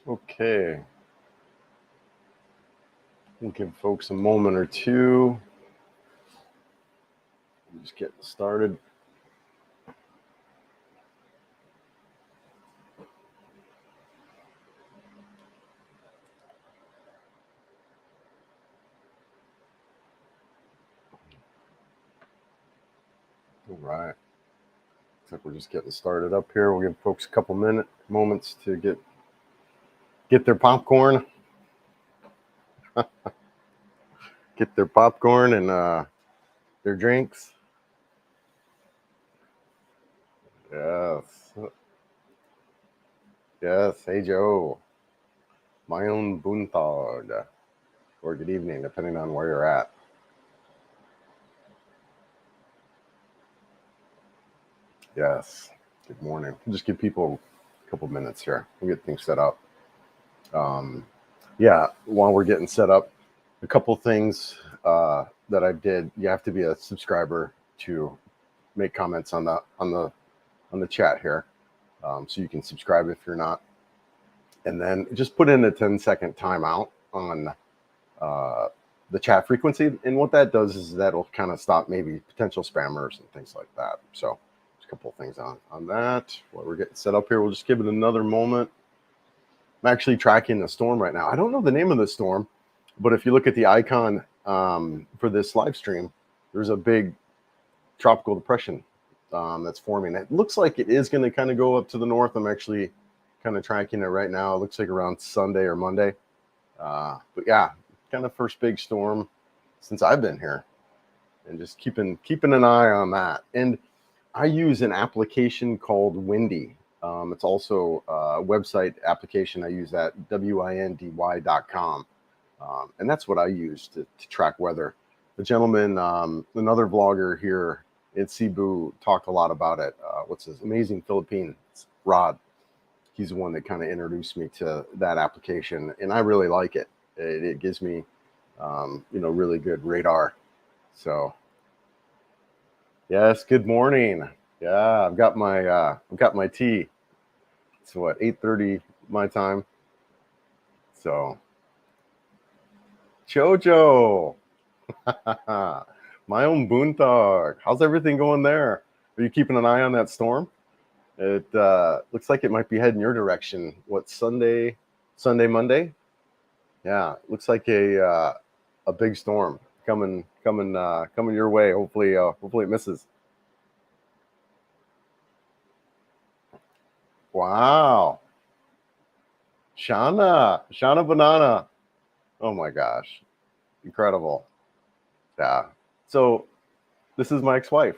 Okay, we'll give folks a moment or two. Just getting started. All right. Looks like we're just getting started up here. We'll give folks a couple moments to get their popcorn, get their popcorn and their drinks. Yes, yes. Hey Joe, my own Buntag, or good evening, depending on where you're at. Yes. Good morning. We'll just give people a couple minutes here. We'll get things set up. Yeah, while we're getting set up, a couple things that I did. You have to be a subscriber to make comments on the chat here, so you can subscribe if you're not, and then just put in a 10-second timeout on the chat frequency. And what that does is that'll kind of stop maybe potential spammers and things like that. So there's a couple of things on that. While we're getting set up here, we'll just give it another moment. I'm actually tracking the storm right now. I don't know the name of the storm, but if you look at the icon for this live stream, there's a big tropical depression that's forming. It looks like it is going to kind of go up to the north. I'm actually kind of tracking it right now. It looks like around Sunday or Monday. But yeah, kind of first big storm since I've been here, and just keeping an eye on that. And I use an application called Windy. It's also a website application. I use that, windy.com. And that's what I use to track weather. The gentleman, another vlogger here in Cebu, talked a lot about it. What's his amazing Philippines, Rod. He's the one that kind of introduced me to that application, and I really like it. It gives me, really good radar. So, yes, good morning. Yeah, I've got my tea. It's what, 8:30 my time. So, Jojo, my own Boontag. How's everything going there? Are you keeping an eye on that storm? It looks like it might be heading your direction. What, Sunday, Monday? Yeah, looks like a big storm coming your way. Hopefully it misses. Wow, Shana Banana. Oh my gosh, incredible. Yeah. So this is my ex-wife,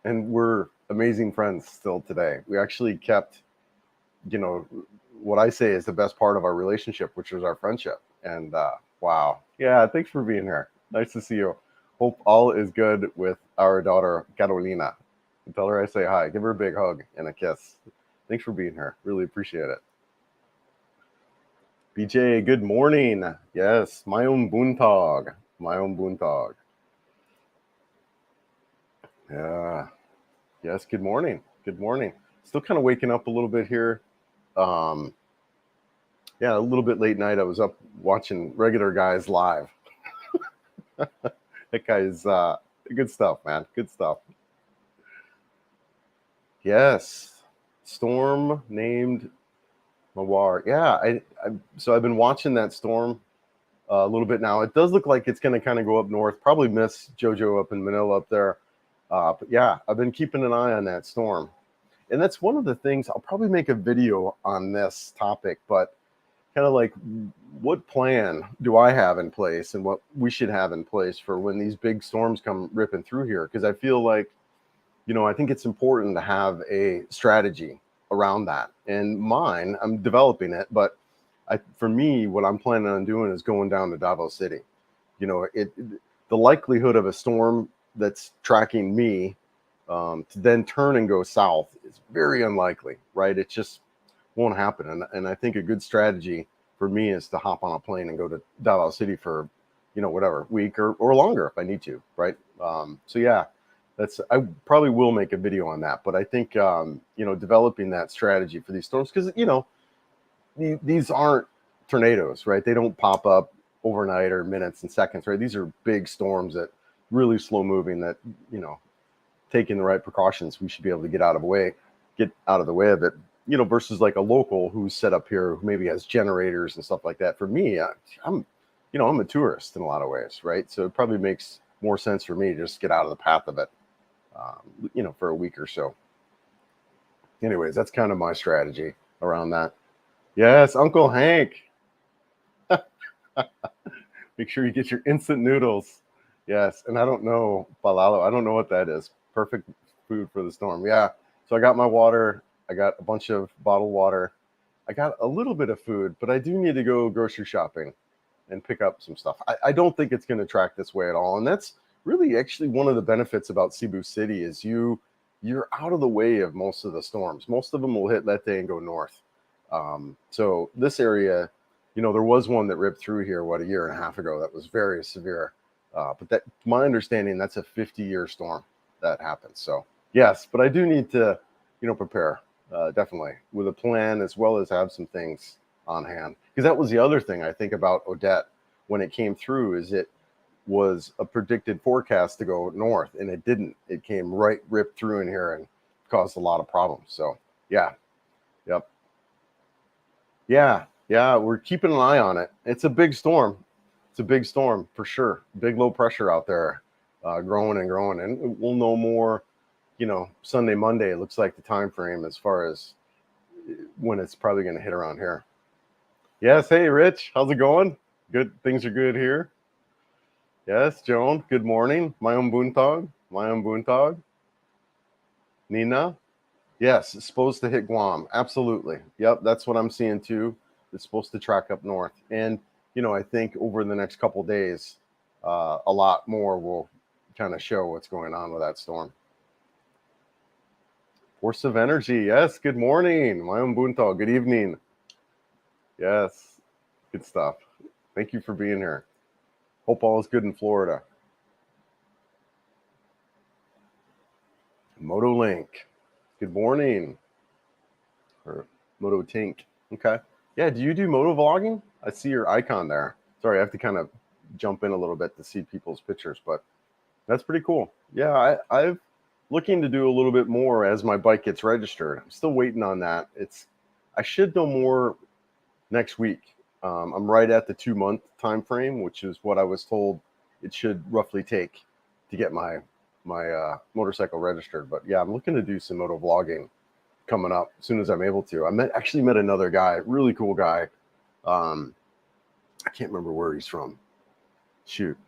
and we're amazing friends still today. We actually kept, what I say is the best part of our relationship, which was our friendship. And wow, yeah, thanks for being here. Nice to see you. Hope all is good with our daughter Carolina. Tell her I say hi. Give her a big hug and a kiss. Thanks for being here. Really appreciate it. BJ, good morning. Yes, my own Boontag. My own Boontag. Yeah. Yes, good morning. Good morning. Still kind of waking up a little bit here. Yeah, a little bit late night. I was up watching Regular Guys live. That guy's good stuff, man. Good stuff. Yes. Storm named Mawar. Yeah, so I've been watching that storm a little bit now. It does look like it's going to kind of go up north. Probably miss JoJo up in Manila up there. But yeah, I've been keeping an eye on that storm. And that's one of the things. I'll probably make a video on this topic, but kind of like, what plan do I have in place and what we should have in place for when these big storms come ripping through here? Because I feel like, I think it's important to have a strategy around that. And mine, I'm developing it, but for me, what I'm planning on doing is going down to Davao City. The likelihood of a storm that's tracking me to then turn and go south is very unlikely, right? It just won't happen. And I think a good strategy for me is to hop on a plane and go to Davao City for, whatever, week or longer if I need to, right? So yeah, I probably will make a video on that. But I think, developing that strategy for these storms, because, these aren't tornadoes, right? They don't pop up overnight or minutes and seconds, right? These are big storms that really slow moving that, taking the right precautions, we should be able to get out of the way of it, versus like a local who's set up here who maybe has generators and stuff like that. For me, I'm a tourist in a lot of ways, right? So it probably makes more sense for me to just get out of the path of it, for a week or so. Anyways, that's kind of my strategy around that. Yes, Uncle Hank. Make sure you get your instant noodles. Yes, and I don't know, palalo. I don't know what that is. Perfect food for the storm. Yeah. So I got my water. I got a bunch of bottled water. I got a little bit of food, but I do need to go grocery shopping and pick up some stuff. I don't think it's going to track this way at all. And that's really actually one of the benefits about Cebu City is you're out of the way of most of the storms. Most of them will hit that day and go north. So this area, there was one that ripped through here, a year and a half ago that was very severe. But that, my understanding, that's a 50-year storm that happened. So yes, but I do need to, prepare definitely with a plan as well as have some things on hand. Because that was the other thing I think about Odette when it came through is it was a predicted forecast to go north and it didn't. It came ripped through in here and caused a lot of problems. So yeah, yep. Yeah, we're keeping an eye on it. It's a big storm. It's a big storm for sure. Big low pressure out there, growing and growing, and we'll know more. Sunday, Monday. It looks like the time frame as far as when it's probably going to hit around here. Yes. Hey, Rich. How's it going? Good. Things are good here. Yes, Joan. Good morning. Mayong buntag. Mayong buntag. Nina. Yes, it's supposed to hit Guam. Absolutely. Yep, that's what I'm seeing too. It's supposed to track up north. And, I think over the next couple days, a lot more will kind of show what's going on with that storm. Force of energy. Yes, good morning. Mayong buntag. Good evening. Yes, good stuff. Thank you for being here. Hope all is good in Florida. Moto Link. Good morning. Or Moto Tink. Okay. Yeah, do you do moto vlogging? I see your icon there. Sorry, I have to kind of jump in a little bit to see people's pictures, but that's pretty cool. Yeah, I've looking to do a little bit more as my bike gets registered. I'm still waiting on that. I should know more next week. I'm right at the 2-month time frame, which is what I was told it should roughly take to get my motorcycle registered. But yeah, I'm looking to do some moto vlogging coming up as soon as I'm able to. Actually met another guy, really cool guy. I can't remember where he's from. Shoot,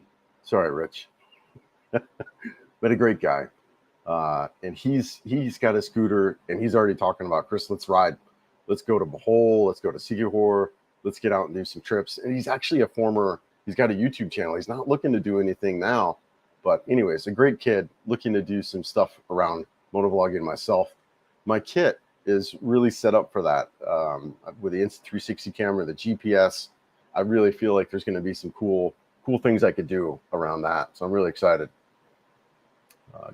sorry, Rich. But a great guy, and he's got a scooter, and he's already talking about, Chris, let's ride, let's go to Bohol, let's go to Sigihor, let's get out and do some trips. And he's actually he's got a YouTube channel. He's not looking to do anything now, but anyways, a great kid looking to do some stuff around motovlogging myself. My kit is really set up for that, with the Insta360 camera, the GPS. I really feel like there's going to be some cool things I could do around that. So I'm really excited.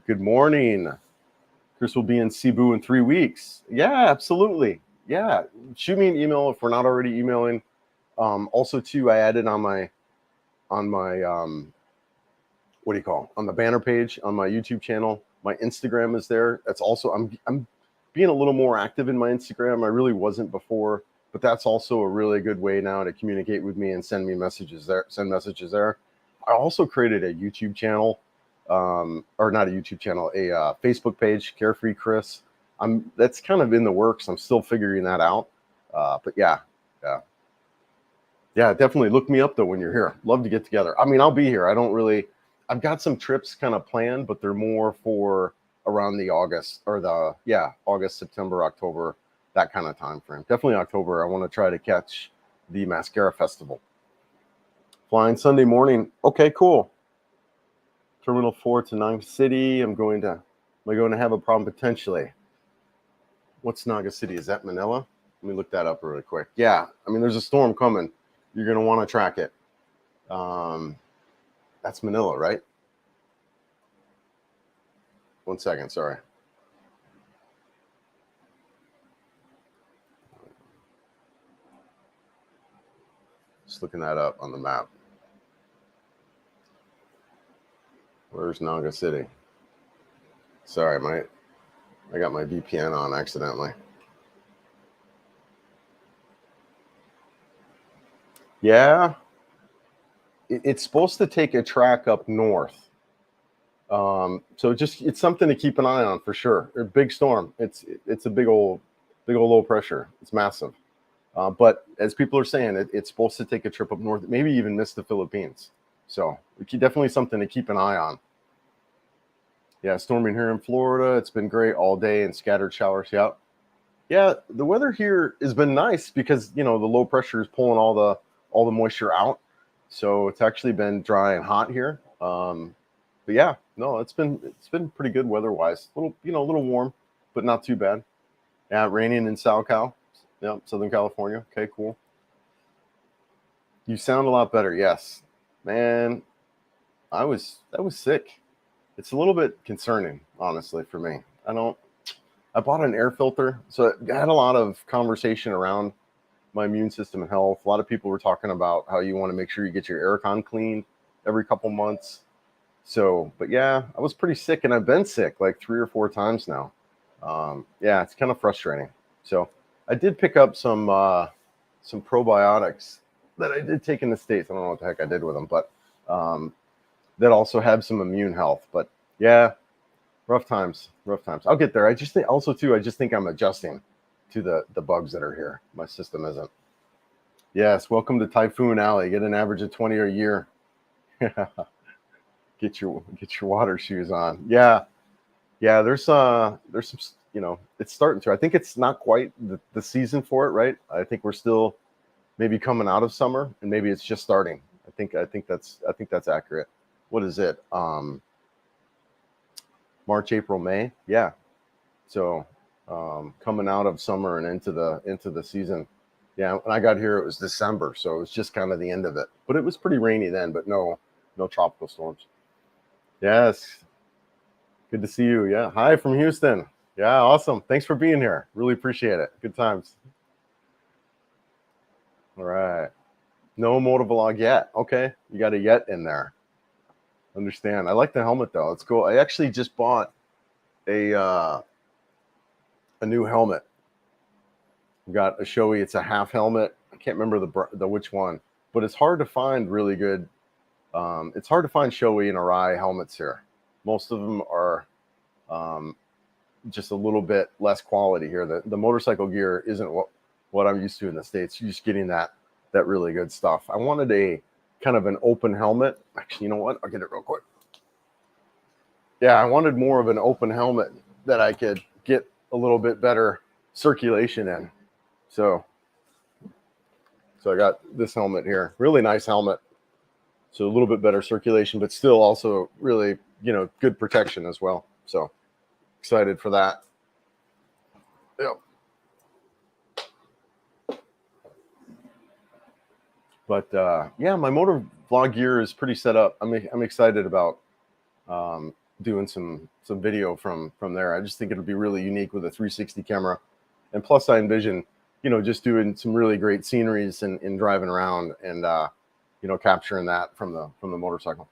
Good morning. Chris will be in Cebu in 3 weeks. Yeah, absolutely. Yeah, shoot me an email if we're not already emailing. Also, too, I added on my what do you call, on the banner page on my YouTube channel. My Instagram is there. That's also, I'm being a little more active in my Instagram. I really wasn't before, but that's also a really good way now to communicate with me and send messages there. I also created a YouTube channel, or not a YouTube channel, a Facebook page, Carefree Chris. That's kind of in the works. I'm still figuring that out. But yeah, definitely look me up though when you're here. Love to get together. I mean, I'll be here. I've got some trips kind of planned, but they're more for around the August September, October, that kind of time frame. Definitely October. I want to try to catch the Mascara Festival. Flying Sunday morning. Okay, cool. Terminal 4 to Naga City. Am I going to have a problem potentially? What's Naga City? Is that Manila? Let me look that up really quick. Yeah, I mean, there's a storm coming. You're going to want to track it. That's Manila, right? 1 second, sorry. Just looking that up on the map. Where's Naga City? Sorry, I got my VPN on accidentally. Yeah, it's supposed to take a track up north. So it's something to keep an eye on for sure. A big storm. It's a big old low pressure. It's massive. But as people are saying, it's supposed to take a trip up north, maybe even miss the Philippines. So definitely something to keep an eye on. Yeah, storming here in Florida. It's been great all day and scattered showers. Yeah. The weather here has been nice because the low pressure is pulling all the moisture out. So it's actually been dry and hot here. But yeah, no, it's been pretty good weather-wise. A little warm, but not too bad. Yeah, raining in SoCal, yeah, Southern California. Okay, cool. You sound a lot better. Yes, man. I was sick. It's a little bit concerning, honestly, for me. I bought an air filter, so I had a lot of conversation around my immune system and health. A lot of people were talking about how you want to make sure you get your aircon cleaned every couple months. So, but yeah, I was pretty sick, and I've been sick like 3 or 4 times now. Yeah, it's kind of frustrating. So I did pick up some probiotics that I did take in the States. I don't know what the heck I did with them, but that also have some immune health. But yeah, rough times. I'll get there. I just think I'm adjusting to the bugs that are here. My system isn't. Yes, welcome to Typhoon Alley. Get an average of 20 a year. Get your water shoes on. Yeah. There's some, it's starting to. I think it's not quite the season for it, right? I think we're still maybe coming out of summer, and maybe it's just starting. I think that's accurate. What is it? March, April, May. Yeah. So coming out of summer and into the season. Yeah. When I got here, it was December, so it was just kind of the end of it. But it was pretty rainy then. But no tropical storms. Yes. Good to see you. Yeah. Hi from Houston. Yeah. Awesome. Thanks for being here. Really appreciate it. Good times. All right. No motovlog yet. Okay. You got a yet in there. Understand. I like the helmet though. It's cool. I actually just bought a new helmet. I've got a Shoei. It's a half helmet. I can't remember the which one, but it's hard to find really good. It's hard to find Shoei and Arai helmets here. Most of them are just a little bit less quality here. The motorcycle gear isn't what I'm used to in the States. You're just getting that really good stuff. I wanted a kind of an open helmet. Actually, you know what? I'll get it real quick. Yeah, I wanted more of an open helmet that I could get a little bit better circulation in. So I got this helmet here. Really nice helmet. So a little bit better circulation, but still also really, good protection as well. So excited for that. Yep. But yeah, my motor vlog gear is pretty set up. I'm excited about doing some video from there. I just think it'll be really unique with a 360 camera, and plus I envision just doing some really great sceneries and driving around and capturing that from the motorcycle.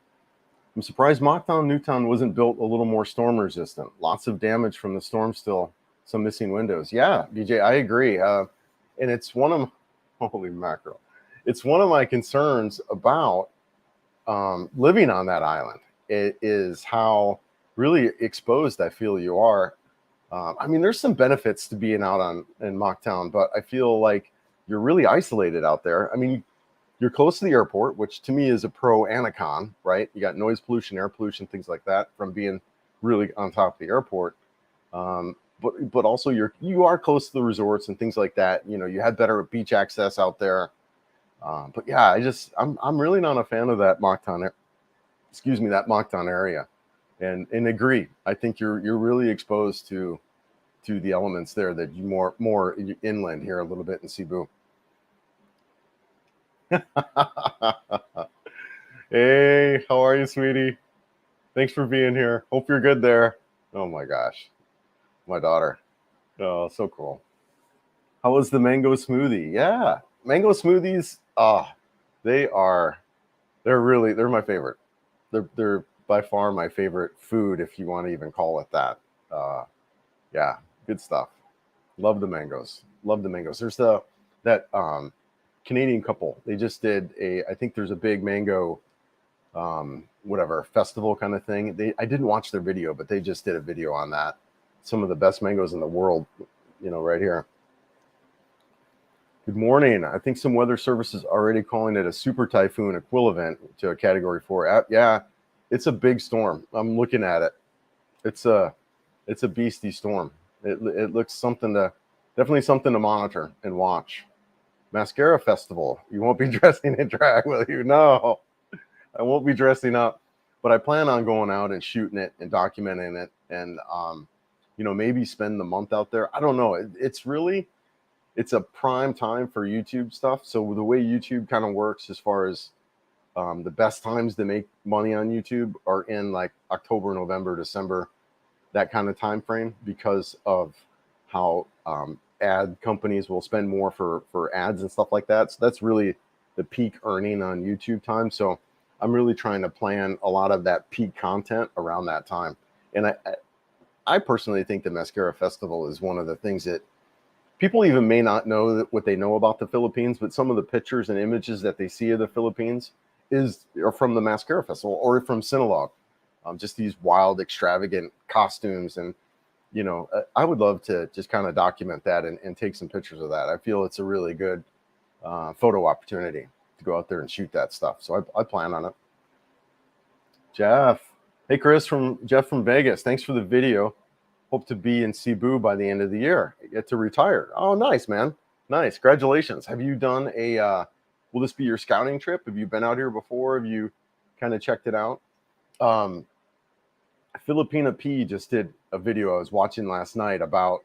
I'm surprised Mocktown Newtown wasn't built a little more storm resistant. Lots of damage from the storm still. Some missing windows. Yeah, DJ, I agree. And it's one of holy mackerel. It's one of my concerns about living on that island. It is how really exposed I feel you are. There's some benefits to being out in Mocktown, but I feel like you're really isolated out there. You're close to the airport, which to me is a pro and a con, right? You got noise pollution, air pollution, things like that from being really on top of the airport. But also you are close to the resorts and things like that. You had better beach access out there. But yeah, I'm really not a fan of that Mocktown area, and agree. I think you're really exposed to the elements there that you more inland here a little bit in Cebu. Hey, how are you, sweetie? Thanks for being here. Hope you're good there. Oh my gosh, my daughter. Oh, so cool. How was the mango smoothie? Yeah, mango smoothies. they're my favorite. They're by far my favorite food, if you want to even call it that. Yeah, good stuff. Love the mangoes. Love the mangoes. There's that Canadian couple. They just did I think there's a big mango whatever festival kind of thing. I didn't watch their video, but they just did a video on that. Some of the best mangoes in the world, right here. Good morning. I think some weather services already calling it a super typhoon equivalent to a Category 4. Yeah, it's a big storm. I'm looking at it. It's a beastie storm. It looks definitely something to monitor and watch. Mascara festival. You won't be dressing in drag, will you? No, I won't be dressing up, but I plan on going out and shooting it and documenting it, and maybe spend the month out there. I don't know. It's a prime time for YouTube stuff. So the way YouTube kind of works, as far as the best times to make money on YouTube are in like October, November, December, that kind of time frame, because of how ad companies will spend more for ads and stuff like that. So that's really the peak earning on YouTube time. So I'm really trying to plan a lot of that peak content around that time. And I personally think the Mascara Festival is one of the things that people even may not know what they know about the Philippines, but some of the pictures and images that they see of the Philippines are from the Mascara Festival or from Sinulog. Just these wild, extravagant costumes. And, I would love to just kind of document that and take some pictures of that. I feel it's a really good photo opportunity to go out there and shoot that stuff. So I plan on it. Jeff. Hey, Jeff from Vegas. Thanks for the video. Hope to be in Cebu by the end of the year. I get to retire. Oh, nice, man. Nice. Congratulations. Have you done will this be your scouting trip? Have you been out here before? Have you kind of checked it out? Filipina P just did a video I was watching last night about,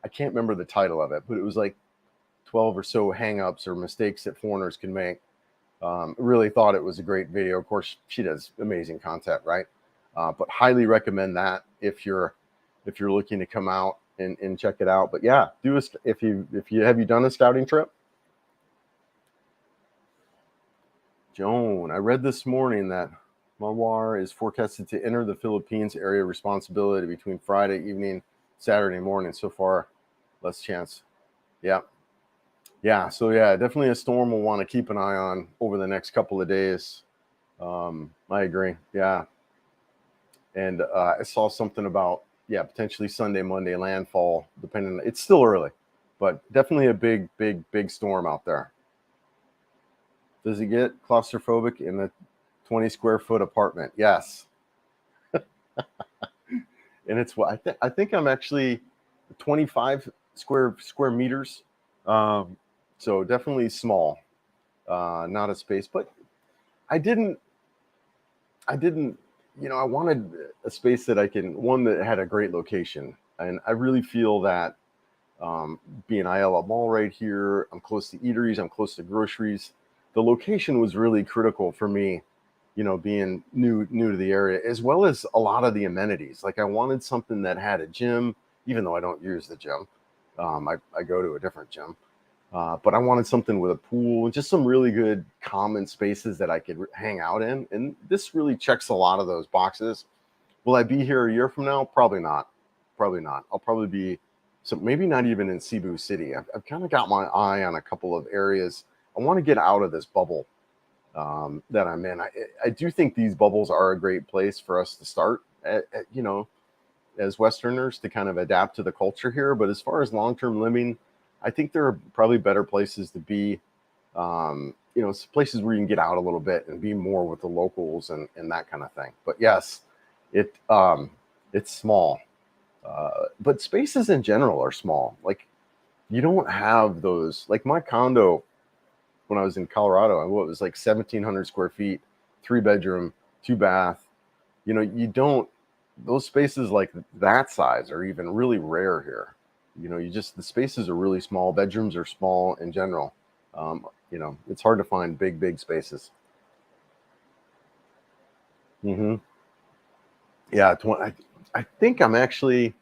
I can't remember the title of it, but it was like 12 or so hangups or mistakes that foreigners can make. Really thought it was a great video. Of course, she does amazing content, right? But highly recommend that if you're looking to come out and check it out. But yeah, have you done a scouting trip? Joan, I read this morning that Mawar is forecasted to enter the Philippines area of responsibility between Friday evening, Saturday morning. So far, less chance. Yeah. So yeah, definitely a storm we'll want to keep an eye on over the next couple of days. I agree. Yeah. And I saw something about, potentially Sunday, Monday landfall, depending. It's still early, but definitely a big storm out there. Does it get claustrophobic in the 20 square foot apartment? Yes. And it's what I think I'm actually 25 square meters. So definitely small, not a space, but I wanted a space that one that had a great location. And I really feel that being Ayala Mall right here, I'm close to eateries, I'm close to groceries. The location was really critical for me, being new to the area, as well as a lot of the amenities. Like I wanted something that had a gym, even though I don't use the gym. I go to a different gym. But I wanted something with a pool and just some really good common spaces that I could hang out in. And this really checks a lot of those boxes. Will I be here a year from now? Probably not. I'll probably be, so maybe not even in Cebu City. I've kind of got my eye on a couple of areas. I want to get out of this bubble that I'm in. I do think these bubbles are a great place for us to start, as Westerners, to kind of adapt to the culture here. But as far as long-term living, I think there are probably better places to be, places where you can get out a little bit and be more with the locals and that kind of thing. But yes, it's small, but spaces in general are small. Like you don't have those, like my condo when I was in Colorado, it was like 1,700 square feet, 3-bedroom, 2-bath. Those spaces like that size are even really rare here. The spaces are really small. Bedrooms are small in general. It's hard to find big spaces. Mm-hmm. Yeah, I think I'm actually,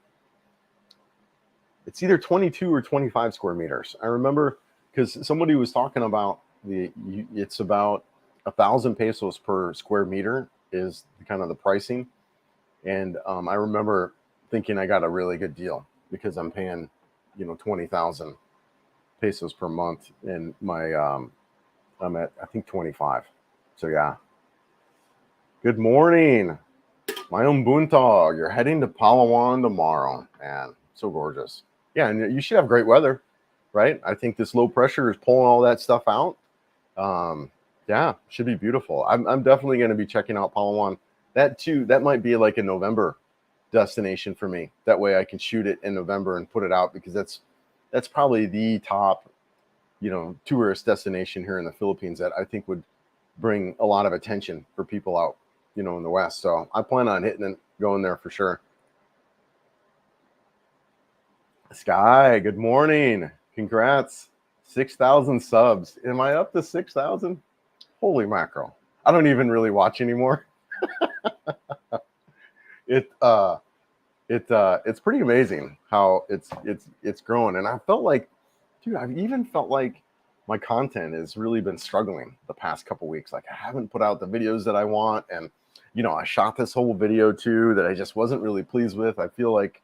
it's either 22 or 25 square meters. I remember because somebody was talking about it's about 1,000 pesos per square meter is kind of the pricing. And I remember thinking I got a really good deal because I'm paying, 20,000 pesos per month, and I'm at, I think, 25. So yeah. Good morning, my own Buntog. You're heading to Palawan tomorrow, man. So gorgeous. Yeah, and you should have great weather, right? I think this low pressure is pulling all that stuff out. Yeah, should be beautiful. I'm definitely going to be checking out Palawan. That too, that might be like a November destination for me. That way I can shoot it in November and put it out, because that's probably the top, tourist destination here in the Philippines that I think would bring a lot of attention for people out, in the West. So I plan on hitting and going there for sure. Sky, good morning. Congrats. 6,000 subs. Am I up to 6,000? Holy mackerel. I don't even really watch anymore. It's pretty amazing how it's growing. And I felt like, dude, I've even felt like my content has really been struggling the past couple weeks. Like, I haven't put out the videos that I want, and I shot this whole video too that I just wasn't really pleased with. I feel like,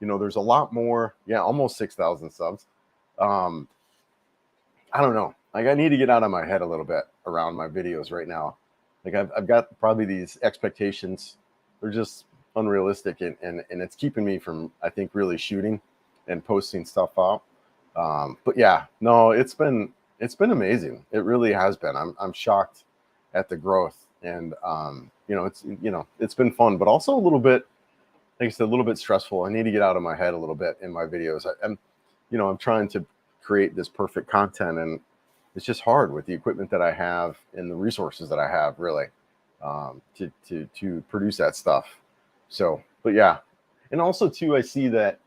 there's a lot more. Yeah, almost 6,000 subs. I don't know. Like, I need to get out of my head a little bit around my videos right now. Like, I've got probably these expectations. They're just unrealistic, and it's keeping me from, I think, really shooting and posting stuff out. But yeah, no, it's been amazing. It really has been. I'm shocked at the growth, and it's been fun, but also a little bit, like I said, a little bit stressful. I need to get out of my head a little bit in my videos. I'm trying to create this perfect content, and it's just hard with the equipment that I have and the resources that I have, really, to produce that stuff. So, but yeah, and also too, I see that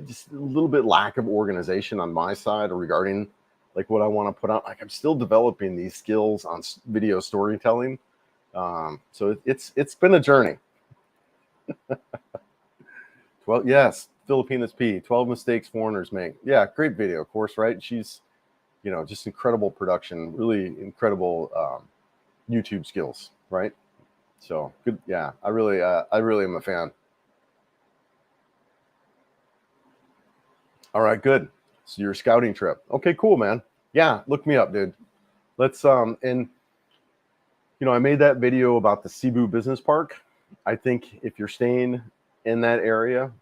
just a little bit lack of organization on my side regarding like what I want to put out. Like, I'm still developing these skills on video storytelling. So it's been a journey. Well, yes, Filipinas P, 12 mistakes foreigners make. Yeah, great video, of course, right? She's, just incredible production, really incredible YouTube skills, right? So good. Yeah, I really am a fan. All right, good. So your scouting trip. Okay, cool, man. Yeah, look me up, dude. Let's and I made that video about the Cebu Business Park. I think if you're staying in that area,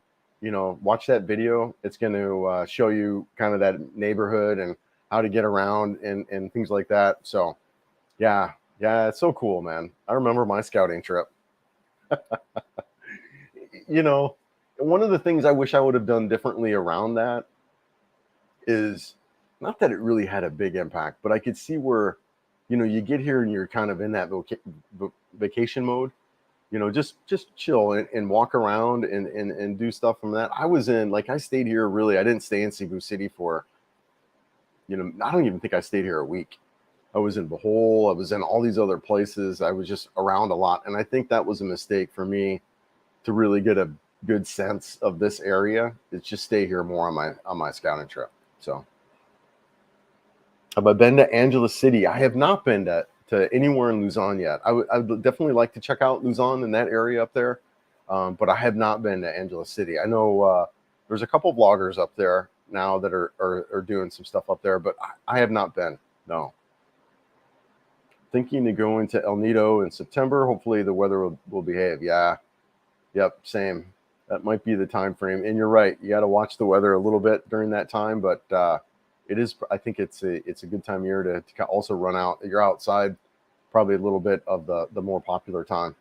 watch that video. It's going to show you kind of that neighborhood and how to get around and things like that. So yeah, it's so cool, man. I remember my scouting trip. One of the things I wish I would have done differently around that is not that it really had a big impact, but I could see where, you get here and you're kind of in that vacation mode, just chill and walk around and do stuff from that. I stayed here, really, I didn't stay in Cebu City for, I don't even think I stayed here a week. I was in Bohol, I was in all these other places. I was just around a lot. And I think that was a mistake for me to really get a good sense of this area, is just stay here more on my scouting trip. So have I been to Angeles City? I have not been to anywhere in Luzon yet. I would definitely like to check out Luzon in that area up there, but I have not been to Angeles City. I know there's a couple vloggers up there now that are doing some stuff up there, but I have not been. No. Thinking to go into El Nido in September. Hopefully the weather will behave. Yeah. Yep. Same. That might be the time frame. And you're right. You got to watch the weather a little bit during that time, but it is. I think it's a good time of year to also run out. You're outside probably a little bit of the more popular time.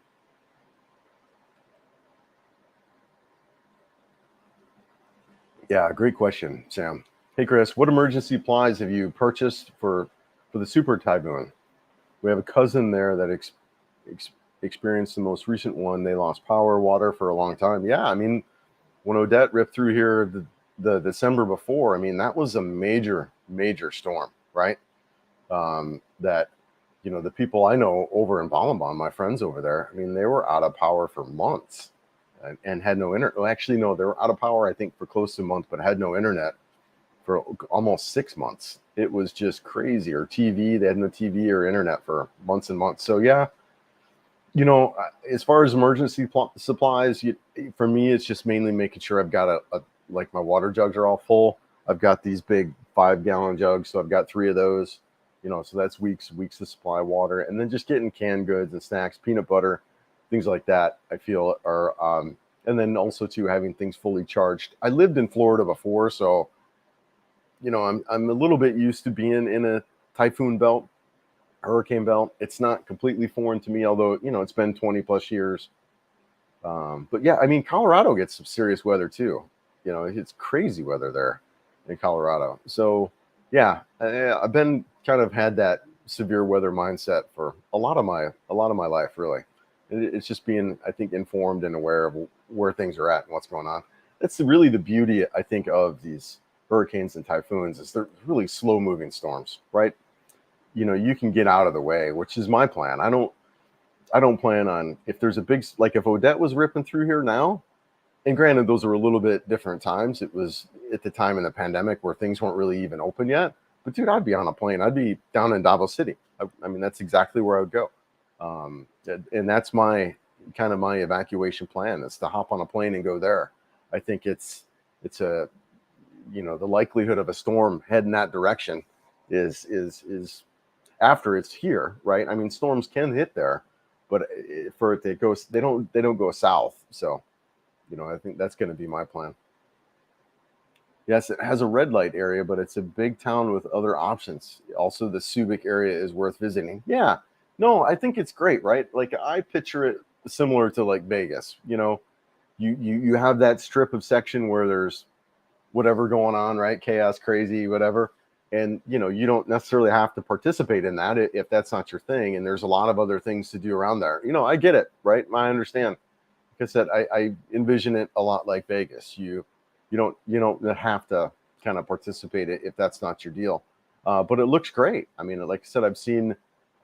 Yeah, great question, Sam. Hey, Chris, what emergency supplies have you purchased for the super typhoon? We have a cousin there that experienced the most recent one. They lost power, water for a long time. Yeah, I mean, when Odette ripped through here the December before, I mean, that was a major storm, right? That, the people I know over in Balaban, my friends over there, I mean, they were out of power for months and had no internet. Well, actually, no, they were out of power, I think, for close to a month, but had no internet for almost 6 months. It was just crazy. Or TV, they had no TV or internet for months and months. So yeah, as far as emergency supplies, for me, it's just mainly making sure I've got like my water jugs are all full. I've got these big 5-gallon jugs, so I've got 3 of those. So that's weeks of supply of water, and then just getting canned goods and snacks, peanut butter, things like that. I feel are, and then also too having things fully charged. I lived in Florida before, so I'm a little bit used to being in a typhoon belt, hurricane belt. It's not completely foreign to me, although it's been 20 plus years. But yeah, I mean, Colorado gets some serious weather too. It's crazy weather there in Colorado. So yeah, I've been kind of had that severe weather mindset for a lot of my life, really. It's just being, I think, informed and aware of where things are at and what's going on. That's really the beauty, I think, of these hurricanes and typhoons, is they're really slow moving storms, right? You can get out of the way, which is my plan. I don't plan on, if there's a big, like if Odette was ripping through here now, and granted, those are a little bit different times. It was at the time in the pandemic where things weren't really even open yet. But dude, I'd be on a plane. I'd be down in Davos City. I mean, that's exactly where I would go. And that's my evacuation plan, is to hop on a plane and go there. I think it's a, the likelihood of a storm heading that direction is after it's here, right? I mean, storms can hit there, but for it to go, they don't go south. So, I think that's going to be my plan. Yes, it has a red light area, but it's a big town with other options. Also, the Subic area is worth visiting. Yeah, no, I think it's great, right? Like, I picture it similar to like Vegas. You have that strip of section where there's whatever going on, right? Chaos, crazy, whatever. And you don't necessarily have to participate in that if that's not your thing. And there's a lot of other things to do around there. I get it, right? I understand. Like I said, I envision it a lot like Vegas. You don't have to kind of participate if that's not your deal. But it looks great. I mean, like I said, I've seen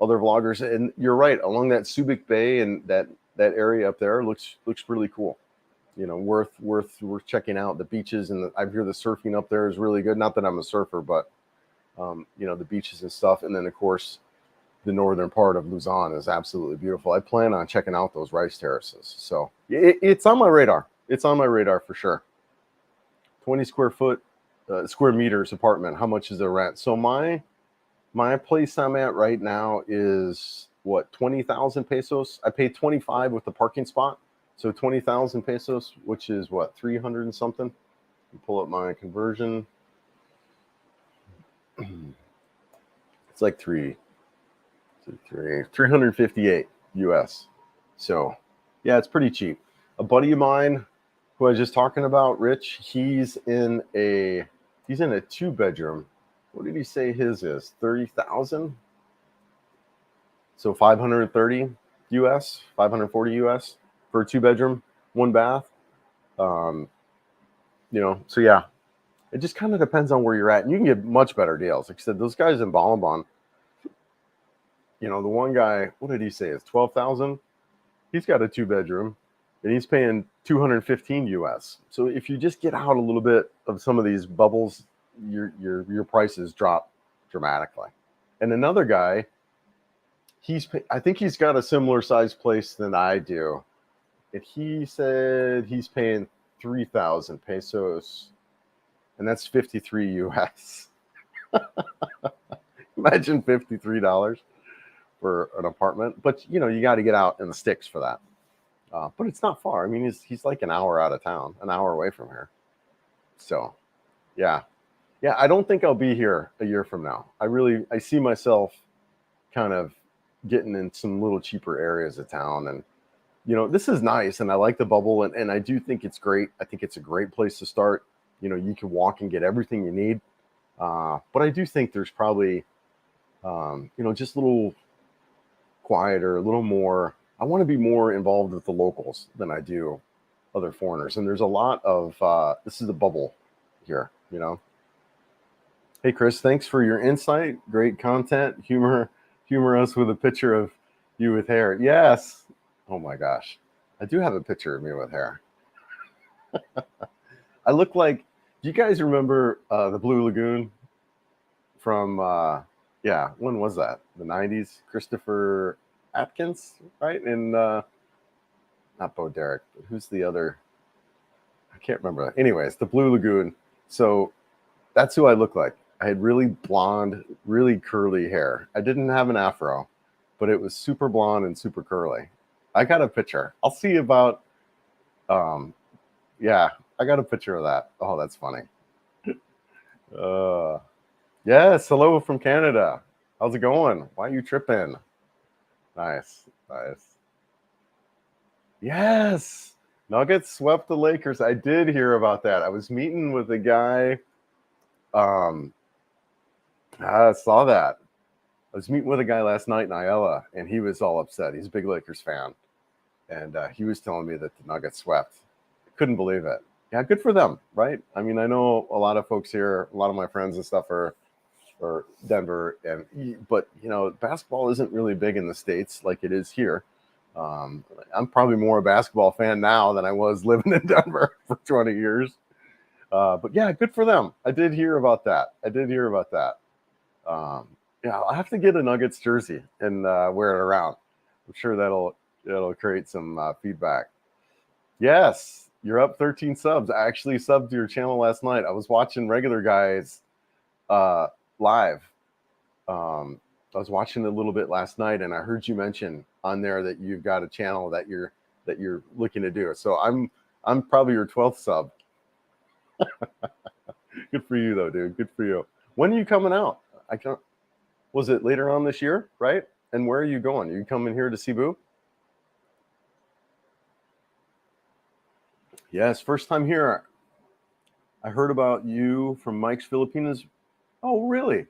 other vloggers, and you're right, along that Subic Bay and that area up there looks really cool. Worth checking out. The beaches, and I hear the surfing up there is really good. Not that I'm a surfer, but the beaches and stuff. And then of course, the northern part of Luzon is absolutely beautiful. I plan on checking out those rice terraces. So it's on my radar. It's on my radar for sure. 20 square meters apartment. How much is the rent? So my place I'm at right now is what, 20,000 pesos. I pay 25 with the parking spot. So 20,000 pesos, which is what, 300 and something. Pull up my conversion. It's like 358 US. So yeah, it's pretty cheap. A buddy of mine who I was just talking about, Rich, he's in a 2-bedroom. What did he say his is? 30,000. So 530 US, 540 US for a 2-bedroom, 1 bath. So yeah, it just kind of depends on where you're at, and you can get much better deals. Like I said, those guys in Balaban, the one guy, what did he say, is 12,000? He's got a 2-bedroom, and he's paying 215 US. So if you just get out a little bit of some of these bubbles, your prices drop dramatically. And another guy, I think he's got a similar size place than I do, and he said he's paying 3,000 pesos, and that's 53 US. Imagine $53 for an apartment, but you got to get out in the sticks for that. But it's not far. I mean, he's like an hour out of town, an hour away from here. So, yeah. I don't think I'll be here a year from now. I see myself kind of getting in some little cheaper areas of town, and this is nice, and I like the bubble, and I do think it's great. I think it's a great place to start. You can walk and get everything you need. But I do think there's probably, just a little quieter, a little more. I want to be more involved with the locals than I do other foreigners. And there's a lot of, this is the bubble here, Hey, Chris, thanks for your insight. Great content. Humor us with a picture of you with hair. Yes. Oh my gosh. I do have a picture of me with hair. I look like, Do you guys remember the Blue Lagoon from yeah, when was that? The 90s? Christopher Atkins, right? And not Bo Derek, but who's the other? I can't remember. Anyways, the Blue Lagoon. So that's who I look like. I had really blonde, really curly hair. I didn't have an afro, but it was super blonde and super curly. I got a picture. I'll see about um yeah, I got a picture of that. Oh, that's funny. Uh yes, hello from Canada. How's it going? Why are you tripping? Nice, nice. Yes. Nuggets swept the Lakers. I did hear about that. I was meeting with a guy. Um, I saw that. I was meeting with a guy last night in Ayala, and he was all upset. He's a big Lakers fan, and he was telling me that the Nuggets swept. Couldn't believe it. Yeah, good for them, right? I mean, I know a lot of folks here, a lot of my friends and stuff are Denver, but basketball isn't really big in the States like it is here. I'm probably more a basketball fan now than I was living in Denver for 20 years. But yeah, good for them. I did hear about that. Yeah, I'll have to get a Nuggets jersey and wear it around. I'm sure that'll create some feedback. Yes, you're up 13 subs. I actually subbed to your channel last night. I was watching regular guys live. I was watching a little bit last night, and I heard you mention on there that you've got a channel that you're looking to do. So I'm probably your 12th sub. Good for you, though, dude. Good for you. When are you coming out? I can't. Was it later on this year, right? And where are you going? Are you coming here to Cebu? Yes, first time here. I heard about you from Mike's Filipinas. Oh, really?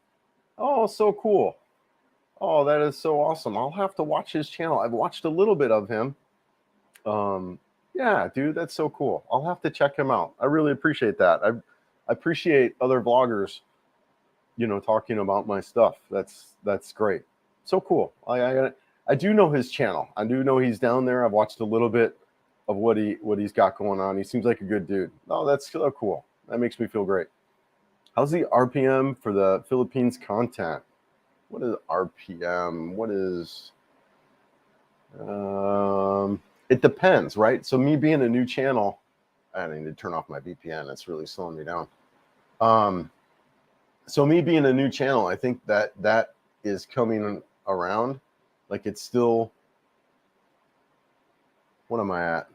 Oh, so cool. Oh, that is so awesome. I'll have to watch his channel. I've watched a little bit of him. Yeah, dude, that's so cool. I'll have to check him out. I really appreciate that. I appreciate other vloggers, talking about my stuff. That's great. So cool. I do know his channel. I do know he's down there. I've watched a little bit of what he's got going on. He seems like a good dude. Oh, that's so cool. That makes me feel great. How's the RPM for the Philippines content? What is RPM? What is it depends, right? So me being a new channel, I need to turn off my VPN. It's really slowing me down. So me being a new channel, I think that is coming around. Like it's still, what am I at?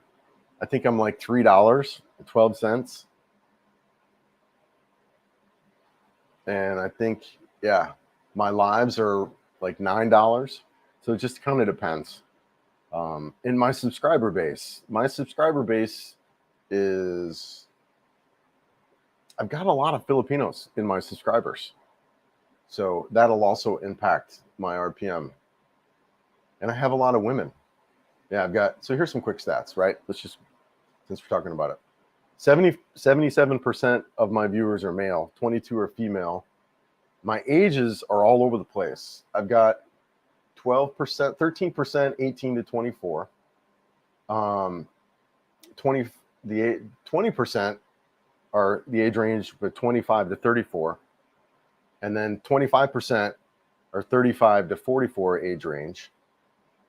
I think I'm like $3.12. And I think, yeah, my lives are like $9. So it just kind of depends. In my subscriber base is, I've got a lot of Filipinos in my subscribers. So that'll also impact my RPM. And I have a lot of women. Yeah, so here's some quick stats, right? Since we're talking about it. 77% of my viewers are male, 22 are female. My ages are all over the place. I've got 12%, 13%, 18 to 24. 20% are the age range with 25 to 34. And then 25% are 35 to 44 age range.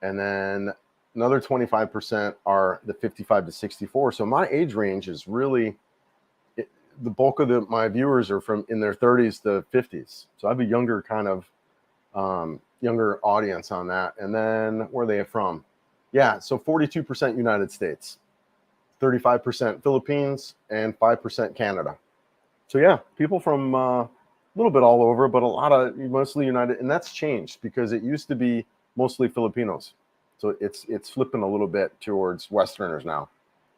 And then another 25% are the 55 to 64. So my age range is really, the bulk of my viewers are from in their 30s to 50s. So I have a younger kind of younger audience on that. And then where are they from? Yeah, so 42% United States, 35% Philippines, and 5% Canada. So yeah, people from a little bit all over, but a lot of mostly United, and that's changed because it used to be mostly Filipinos. So it's flipping a little bit towards Westerners now.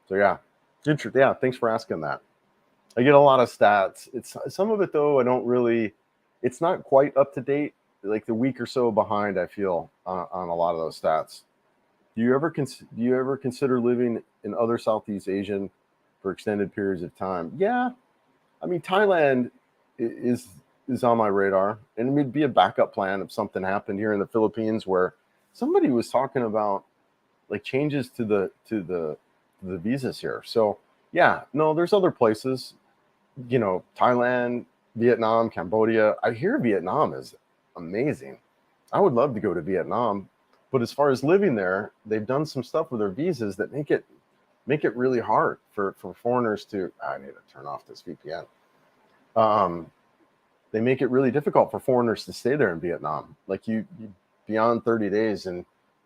So yeah, interesting. Yeah, thanks for asking that. I get a lot of stats. It's some of it though. I don't really. It's not quite up to date. Like the week or so behind, I feel on a lot of those stats. Do you ever consider living in other Southeast Asian for extended periods of time? Yeah, I mean Thailand is on my radar, and it would be a backup plan if something happened here in the Philippines where somebody was talking about like changes to the visas here. So yeah, no, there's other places. Thailand, Vietnam, Cambodia. I hear Vietnam is amazing. I would love to go to Vietnam, but as far as living there, they've done some stuff with their visas that make it really hard for foreigners to. I need to turn off this VPN. They make it really difficult for foreigners to stay there in Vietnam. Like you beyond 30 days and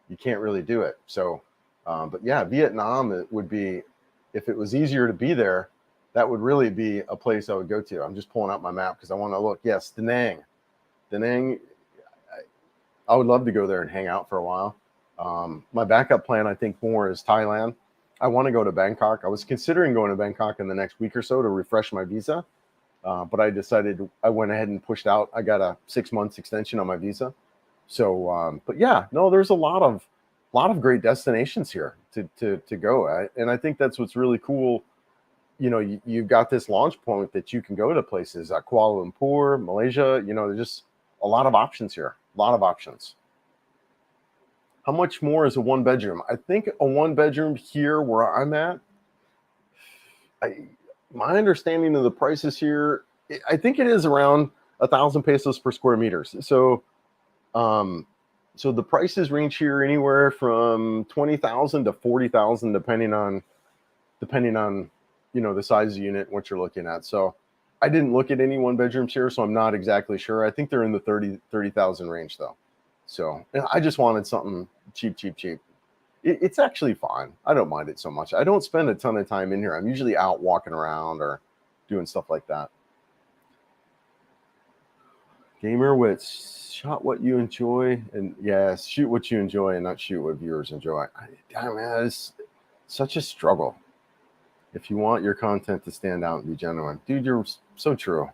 you can't really do it. So, but yeah, Vietnam, it would be, if it was easier to be there, that would really be a place I would go to. I'm just pulling out my map because I want to look. Yes, Da Nang. Da Nang, I would love to go there and hang out for a while. My backup plan, I think, more is Thailand. I want to go to Bangkok. I was considering going to Bangkok in the next week or so to refresh my visa. But I went ahead and pushed out. I got a 6 months extension on my visa. So, but yeah, no, there's a lot of great destinations here to go. And I think that's what's really cool. You've got this launch point that you can go to places like Kuala Lumpur, Malaysia. There's just a lot of options here. A lot of options. How much more is a 1-bedroom? I think a 1-bedroom here where I'm at, my understanding of the prices here, I think it is around 1,000 pesos per square meters. So, so the prices range here anywhere from 20,000 to 40,000, depending on the size of the unit and what you're looking at. So, I didn't look at any 1-bedrooms here, so I'm not exactly sure. I think they're in the 30,000 range though. So, I just wanted something cheap. It's actually fine. I don't mind it so much. I don't spend a ton of time in here. I'm usually out walking around or doing stuff like that. Gamer with shot what you enjoy, and yes, shoot what you enjoy and not shoot what viewers enjoy. Damn, man, it's such a struggle. If you want your content to stand out and be genuine, dude, you're so true.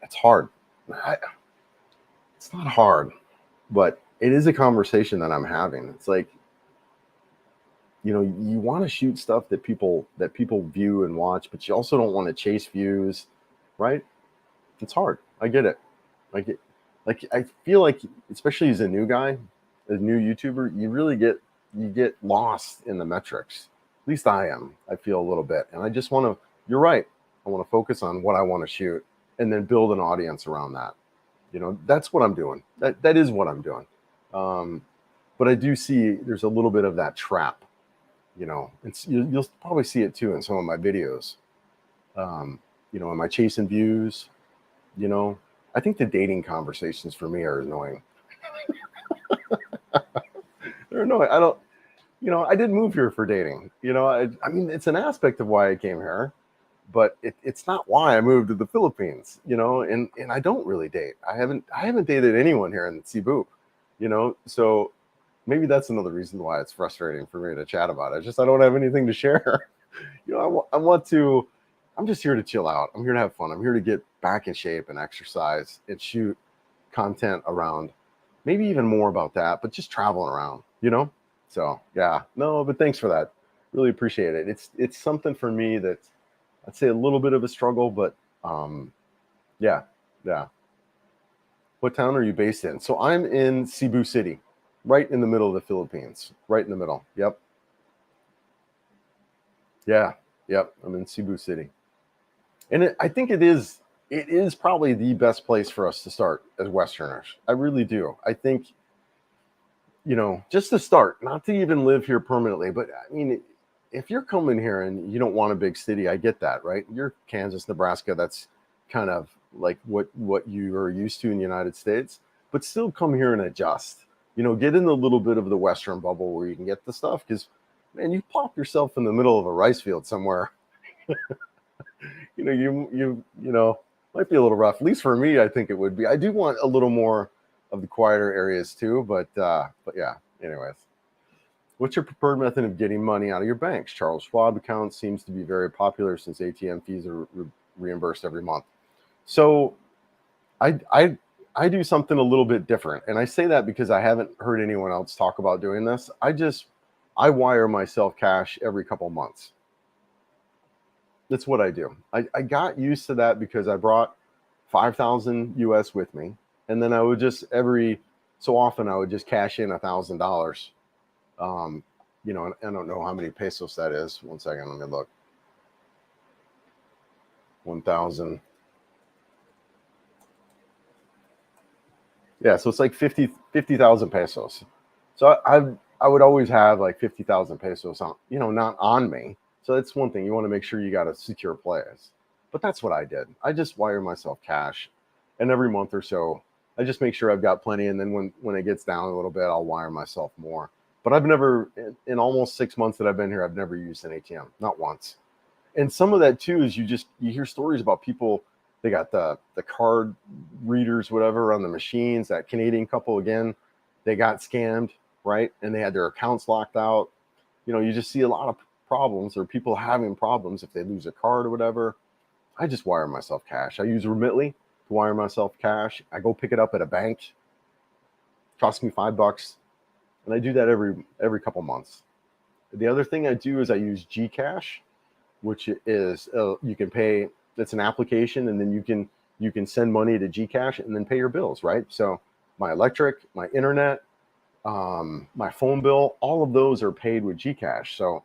It's hard. It's not hard, but it is a conversation that I'm having. It's like, you want to shoot stuff that people view and watch, but you also don't want to chase views, right? It's hard. I get it. I feel like, especially as a new guy, as a new YouTuber, you get lost in the metrics. At least I am. I feel a little bit, and I just want to. You're right. I want to focus on what I want to shoot, and then build an audience around that. That's what I'm doing. That is what I'm doing. But I do see there's a little bit of that trap. You'll probably see it too in some of my videos. Am I chasing views? I think the dating conversations for me are annoying. They're annoying. I didn't move here for dating. I mean, it's an aspect of why I came here, but it's not why I moved to the Philippines. And I don't really date. I haven't dated anyone here in Cebu. So maybe that's another reason why it's frustrating for me to chat about it. I don't have anything to share. I'm just here to chill out. I'm here to have fun. I'm here to get back in shape and exercise and shoot content around, maybe even more about that, but just traveling around, So yeah, no, but thanks for that. Really appreciate it. It's something for me that's, I'd say, a little bit of a struggle, but yeah. What town are you based in? So I'm in Cebu City, right in the middle of the Philippines, right in the middle. Yep. Yeah. Yep. I'm in Cebu City. And I think it is probably the best place for us to start as Westerners. I really do. I think, just to start, not to even live here permanently, but I mean, if you're coming here and you don't want a big city, I get that, right? You're Kansas, Nebraska. That's kind of like what you are used to in the United States, but still come here and adjust. Get in a little bit of the Western bubble where you can get the stuff, because, man, you pop yourself in the middle of a rice field somewhere. You might be a little rough. At least for me, I think it would be. I do want a little more of the quieter areas too, but yeah. Anyways, what's your preferred method of getting money out of your banks? Charles Schwab account seems to be very popular since ATM fees are reimbursed every month. So I do something a little bit different, and I say that because I haven't heard anyone else talk about doing this. I wire myself cash every couple months. That's what I do. I got used to that because I brought 5,000 US with me, and then I would just every so often I would just cash in $1,000. And I don't know how many pesos that is. One second, let me look. 1,000. Yeah, so it's like 50,000 pesos. So I would always have like 50,000 pesos on, not on me. So that's one thing. You want to make sure you got a secure place. But that's what I did. I just wire myself cash, and every month or so, I just make sure I've got plenty. And then when it gets down a little bit, I'll wire myself more. But I've never, in almost 6 months that I've been here, I've never used an ATM, not once. And some of that too is you hear stories about people, they got the card readers, whatever, on the machines. That Canadian couple again, they got scammed, right? And they had their accounts locked out. You just see a lot of problems, or people having problems if they lose a card or whatever. I just wire myself cash. I use Remitly to wire myself cash. I go pick it up at a bank. It costs me $5, and I do that every couple months. The other thing I do is I use Gcash, which is you can pay. It's an application, and then you can send money to Gcash and then pay your bills, right? So my electric, my internet, my phone bill, all of those are paid with Gcash. So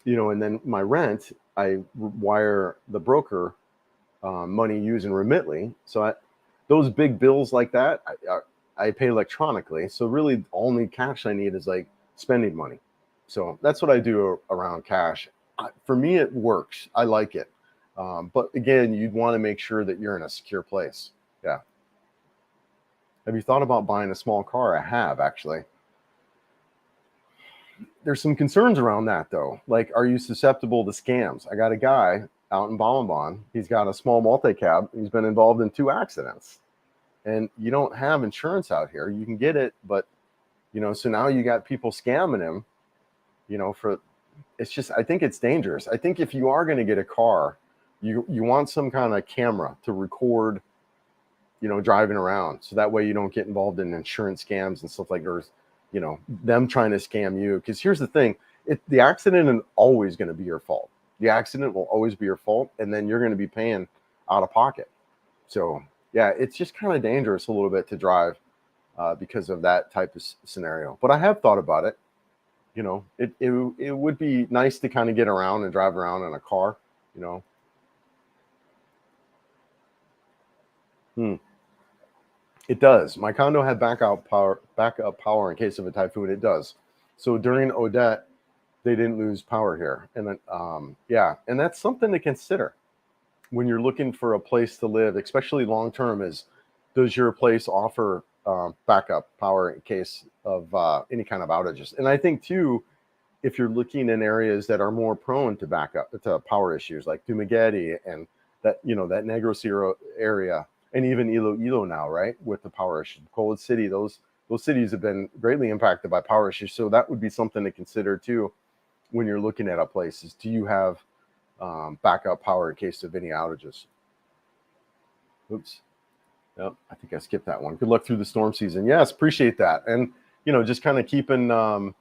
and then my rent, I wire the broker money using Remitly. So those big bills like that, I pay electronically. So really, the only cash I need is like spending money. So that's what I do around cash. For me, it works. I like it. But again, you'd want to make sure that you're in a secure place. Yeah. Have you thought about buying a small car? I have, actually. There's some concerns around that, though. Like, are you susceptible to scams? I got a guy out in Balaban. He's got a small multi-cab. He's been involved in 2 accidents. And you don't have insurance out here. You can get it, but, so now you got people scamming him, it's just, I think it's dangerous. I think if you are going to get a car, you want some kind of camera to record, driving around. So that way you don't get involved in insurance scams and stuff like there's, them trying to scam you. Because here's the thing, the accident is always going to be your fault. The accident will always be your fault. And then you're going to be paying out of pocket. So yeah, it's just kind of dangerous a little bit to drive because of that type of scenario. But I have thought about it. It would be nice to kind of get around and drive around in a car, It does. My condo had backup power in case of a typhoon. It does. So during Odette, they didn't lose power here. And then, and that's something to consider when you're looking for a place to live, especially long term, is does your place offer backup power in case of any kind of outages? And I think too, if you're looking in areas that are more prone to power issues like Dumaguete and that Negros area, and even Iloilo now, right, with the power issue, Cold City, those cities have been greatly impacted by power issues. So that would be something to consider too when you're looking at a place. Is do you have backup power in case of any outages? Oops. Yep, I think I skipped that one. Good luck through the storm season. Yes, appreciate that. And just kind of keeping an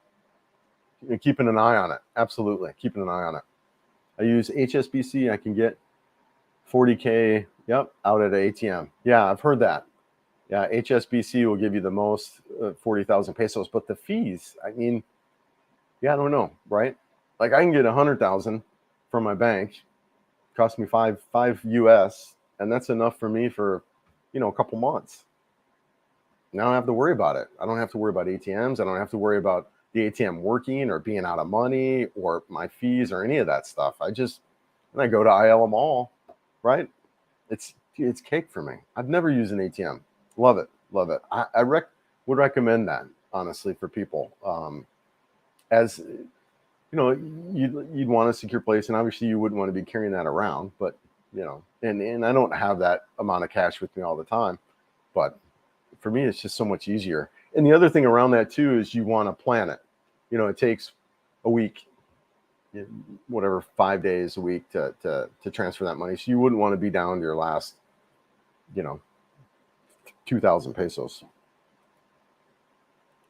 eye on it. Absolutely, keeping an eye on it. I use HSBC. I can get 40K. Yep, out at an ATM. Yeah, I've heard that. Yeah, HSBC will give you the most 40,000 pesos, but the fees. I mean, yeah, I don't know, right? Like I can get 100,000 from my bank, cost me five US, and that's enough for me for a couple months. Now I don't have to worry about it. I don't have to worry about ATMs. I don't have to worry about the ATM working or being out of money or my fees or any of that stuff. I go to IL Mall, right? It's cake for me. I've never used an ATM. Love it. I would recommend that, honestly, for people. As you'd want a secure place, and obviously you wouldn't want to be carrying that around, but and I don't have that amount of cash with me all the time, but for me it's just so much easier. And the other thing around that too is you want to plan it. It takes a week, whatever, 5 days a week to transfer that money. So you wouldn't want to be down to your last 2,000 pesos.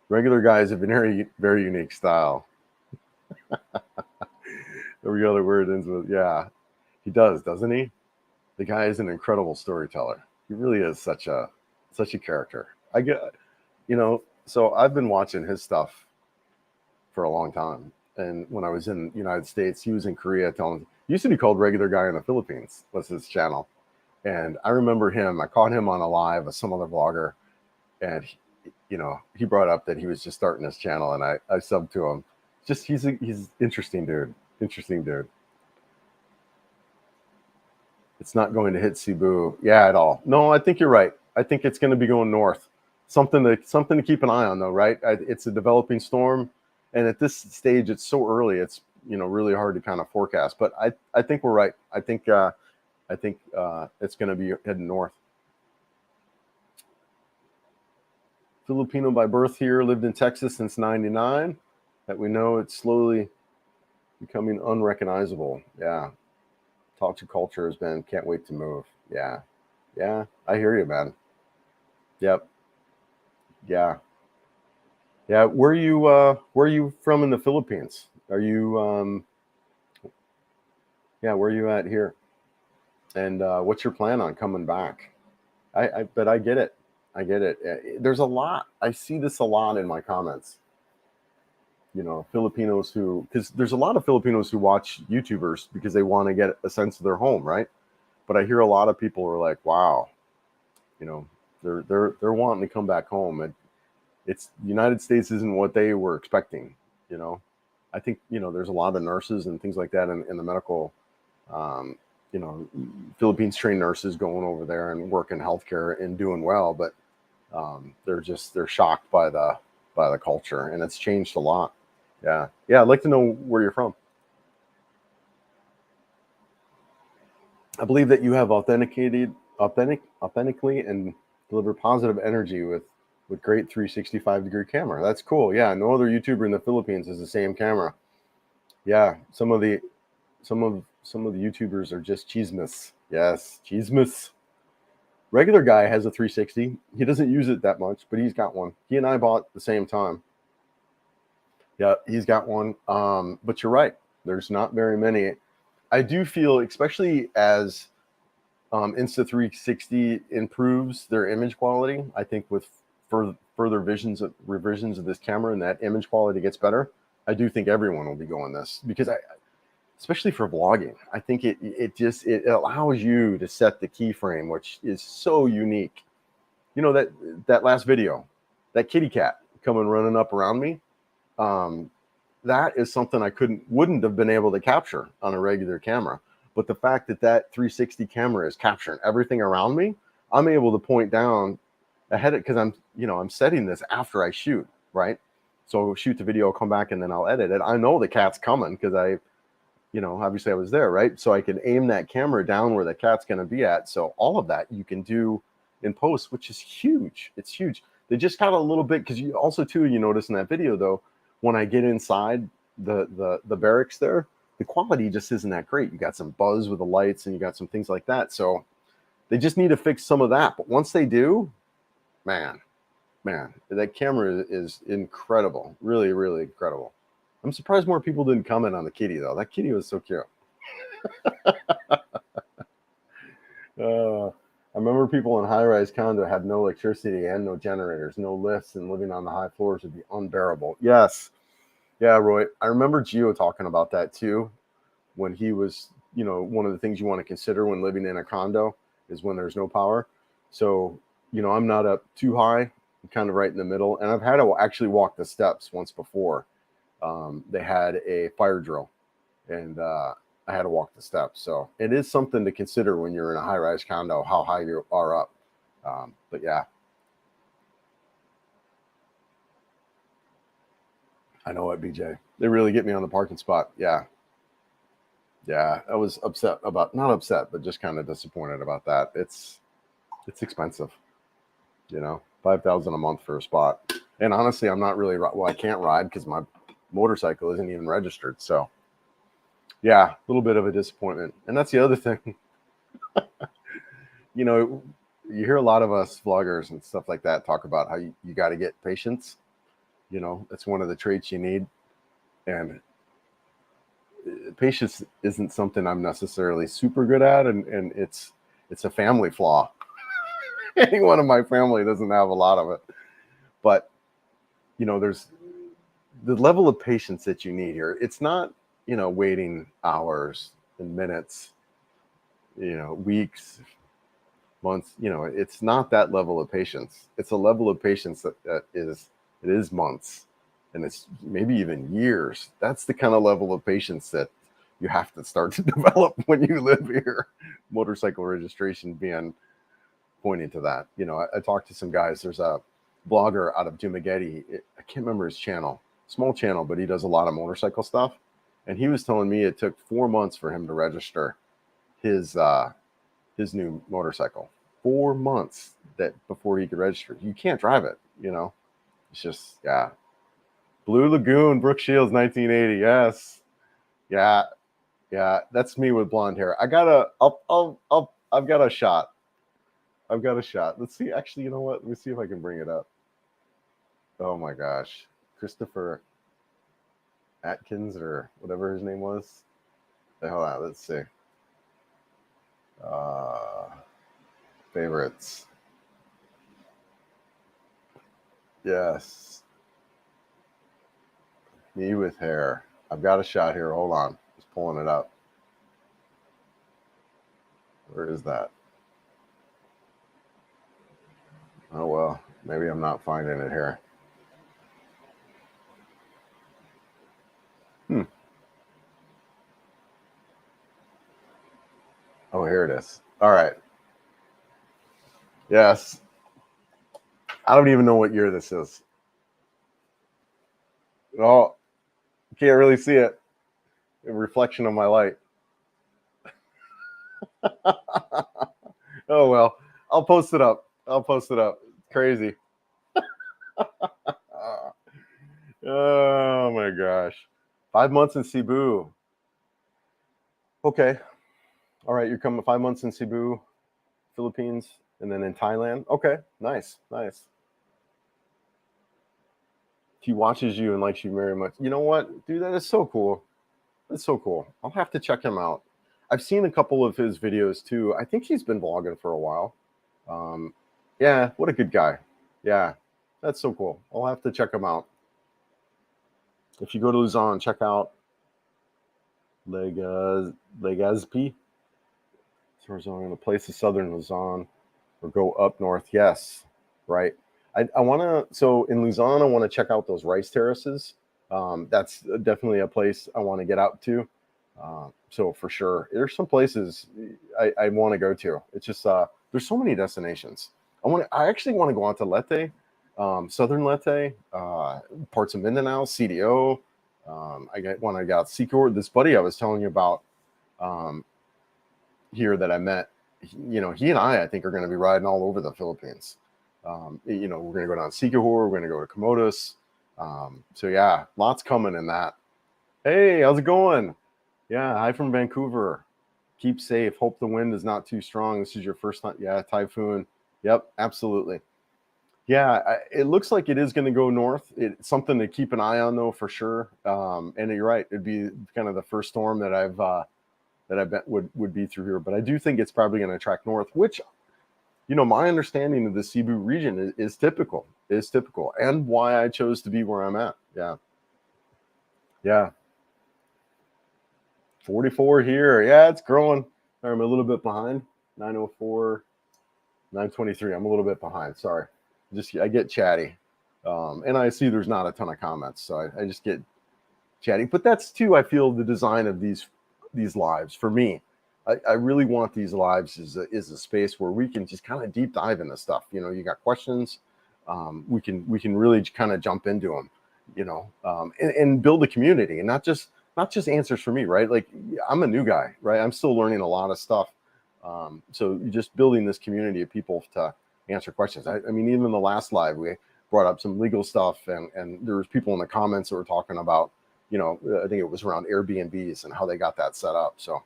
Regular guys have a very, very unique style. Every other word ends with, yeah, he does, doesn't he? The guy is an incredible storyteller. He really is such a character. I get, so I've been watching his stuff for a long time. And when I was in the United States, he was in Korea Used to be called Regular Guy in the Philippines was his channel. And I remember him, I caught him on a live of some other vlogger, and he brought up that he was just starting his channel, and I subbed to him. Just he's interesting dude. Interesting dude. It's not going to hit Cebu, yeah, at all. No, I think you're right. I think it's going to be going north. Something to keep an eye on, though, right? It's a developing storm, and at this stage, it's so early. It's really hard to kind of forecast. But I think we're right. I think it's going to be heading north. Filipino by birth here, lived in Texas since '99. That we know it's slowly becoming unrecognizable. Yeah. Talk to culture has been, can't wait to move. Yeah. Yeah. I hear you, man. Yep. Yeah. Yeah. Where are you from in the Philippines? Are you, yeah, where are you at here? And what's your plan on coming back? But I get it. I get it. There's a lot. I see this a lot in my comments. Filipinos because there's a lot of Filipinos who watch YouTubers because they want to get a sense of their home, right? But I hear a lot of people are like, wow, they're wanting to come back home. And it's the United States isn't what they were expecting. I think, there's a lot of nurses and things like that in the medical, Philippines trained nurses going over there and working healthcare and doing well, but they're shocked by the culture, and it's changed a lot. Yeah. I'd like to know where you're from. I believe that you have authentically and deliver positive energy with great 365-degree camera. That's cool. Yeah, no other YouTuber in the Philippines has the same camera. Yeah, some of the YouTubers are just chismis. Yes, chismis. Regular Guy has a 360. He doesn't use it that much, but he's got one. He and I bought at the same time. Yeah, he's got one. But you're right. There's not very many. I do feel, especially as Insta360 improves their image quality, I think with further revisions of this camera and that image quality gets better, I do think everyone will be going this, because especially for vlogging, I think it allows you to set the keyframe, which is so unique. That last video, that kitty cat coming running up around me, that is something I wouldn't have been able to capture on a regular camera. But the fact that 360 camera is capturing everything around me, I'm able to point down ahead of, because I'm setting this after I shoot, right? So shoot the video, come back, and then I'll edit it. I know the cat's coming because obviously I was there, right? So I can aim that camera down where the cat's going to be at. So all of that you can do in post, which is huge. It's huge. They just got a little bit, because you also too, you notice in that video though, when I get inside the barracks there, the quality just isn't that great. You got some buzz with the lights and you got some things like that. So they just need to fix some of that. But once they do, man, that camera is incredible. Really, really incredible. I'm surprised more people didn't comment on the kitty though. That kitty was so cute. I remember people in high-rise condo had no electricity and no generators, no lifts, and living on the high floors would be unbearable. Yes. Yeah, Roy. I remember Gio talking about that too, when he was, one of the things you want to consider when living in a condo is when there's no power. So, I'm not up too high. I'm kind of right in the middle. And I've had to actually walk the steps once before. They had a fire drill, and I had to walk the steps. So it is something to consider when you're in a high-rise condo, how high you are up. But yeah. I know what, BJ. They really get me on the parking spot. Yeah. Yeah. I was upset about, not upset, but just kind of disappointed about that. It's expensive, $5,000 a month for a spot. And honestly, I'm not really, I can't ride because my motorcycle isn't even registered. So yeah, a little bit of a disappointment. And that's the other thing. You hear a lot of us vloggers and stuff like that talk about how you got to get patience. That's one of the traits you need. And patience isn't something I'm necessarily super good at. And it's a family flaw. Anyone in my family doesn't have a lot of it. But, there's the level of patience that you need here. It's not, waiting hours in minutes, weeks, months. It's not that level of patience. It's a level of patience that is months, and it's maybe even years. That's the kind of level of patience that you have to start to develop when you live here. Motorcycle registration being pointing to that. I talked to some guys. There's a blogger out of Dumageddon. I can't remember his channel. Small channel, but he does a lot of motorcycle stuff. And he was telling me it took 4 months for him to register his new motorcycle. 4 months before he could register. You can't drive it. It's just, yeah. Blue Lagoon, Brooke Shields, 1980. Yes, yeah. That's me with blonde hair. I've got a shot. Let's see. Actually, you know what? Let me see if I can bring it up. Oh my gosh, Christopher Atkins or whatever his name was. Hold on, let's see. Favorites. Yes. Me with hair. I've got a shot here. Hold on. Just pulling it up. Where is that? Oh, well, maybe I'm not finding it here. Oh, here it is. All right. Yes. I don't even know what year this is. Oh, can't really see it. A reflection of my light. Oh, well, I'll post it up. Crazy. Oh my gosh. 5 months in Cebu. Okay. All right, you're coming 5 months in Cebu, Philippines, and then in Thailand. Okay, nice. He watches you and likes you very much. You know what, dude? That is so cool. That's so cool. I'll have to check him out. I've seen a couple of his videos too. I think he's been vlogging for a while. Yeah, what a good guy. Yeah, that's so cool. I'll have to check him out. If you go to Luzon, check out Legazpi. So I'm going to place the southern Luzon or go up north. Yes, right. I want to, so in Luzon, I want to check out those rice terraces. That's definitely a place I want to get out to. So for sure, there's some places I want to go to. It's just, there's so many destinations. I actually want to go out to Leyte, Southern Leyte, parts of Mindanao, CDO. I got Secor, this buddy I was telling you about, here that I met, he and I think are going to be riding all over the Philippines. We're going to go down to Sikihor, we're going to go to Comodos. So yeah, lots coming in that. Hey, how's it going? Yeah, hi from Vancouver. Keep safe. Hope the wind is not too strong. This is your first time. Yeah, typhoon. Yep, absolutely. Yeah, it looks like it is going to go north. It's something to keep an eye on, though, for sure. And you're right; it'd be kind of the first storm that I bet would be through here. But I do think it's probably going to track north, which, my understanding of the Cebu region is typical, and why I chose to be where I'm at. Yeah. 44 here. Yeah, it's growing. I'm a little bit behind. 904, 923. I'm a little bit behind. Sorry. I get chatty. And I see there's not a ton of comments, so I just get chatty. But that's too, I feel, the design of these lives for me. I really want these lives is a space where we can just kind of deep dive into stuff. You got questions, we can really kind of jump into them, and build a community, and not just answers for me, right? Like, I'm a new guy, right? I'm still learning a lot of stuff. So just building this community of people to answer questions. I mean, even in the last live, we brought up some legal stuff, and there was people in the comments that were talking about, I think it was around Airbnbs and how they got that set up. So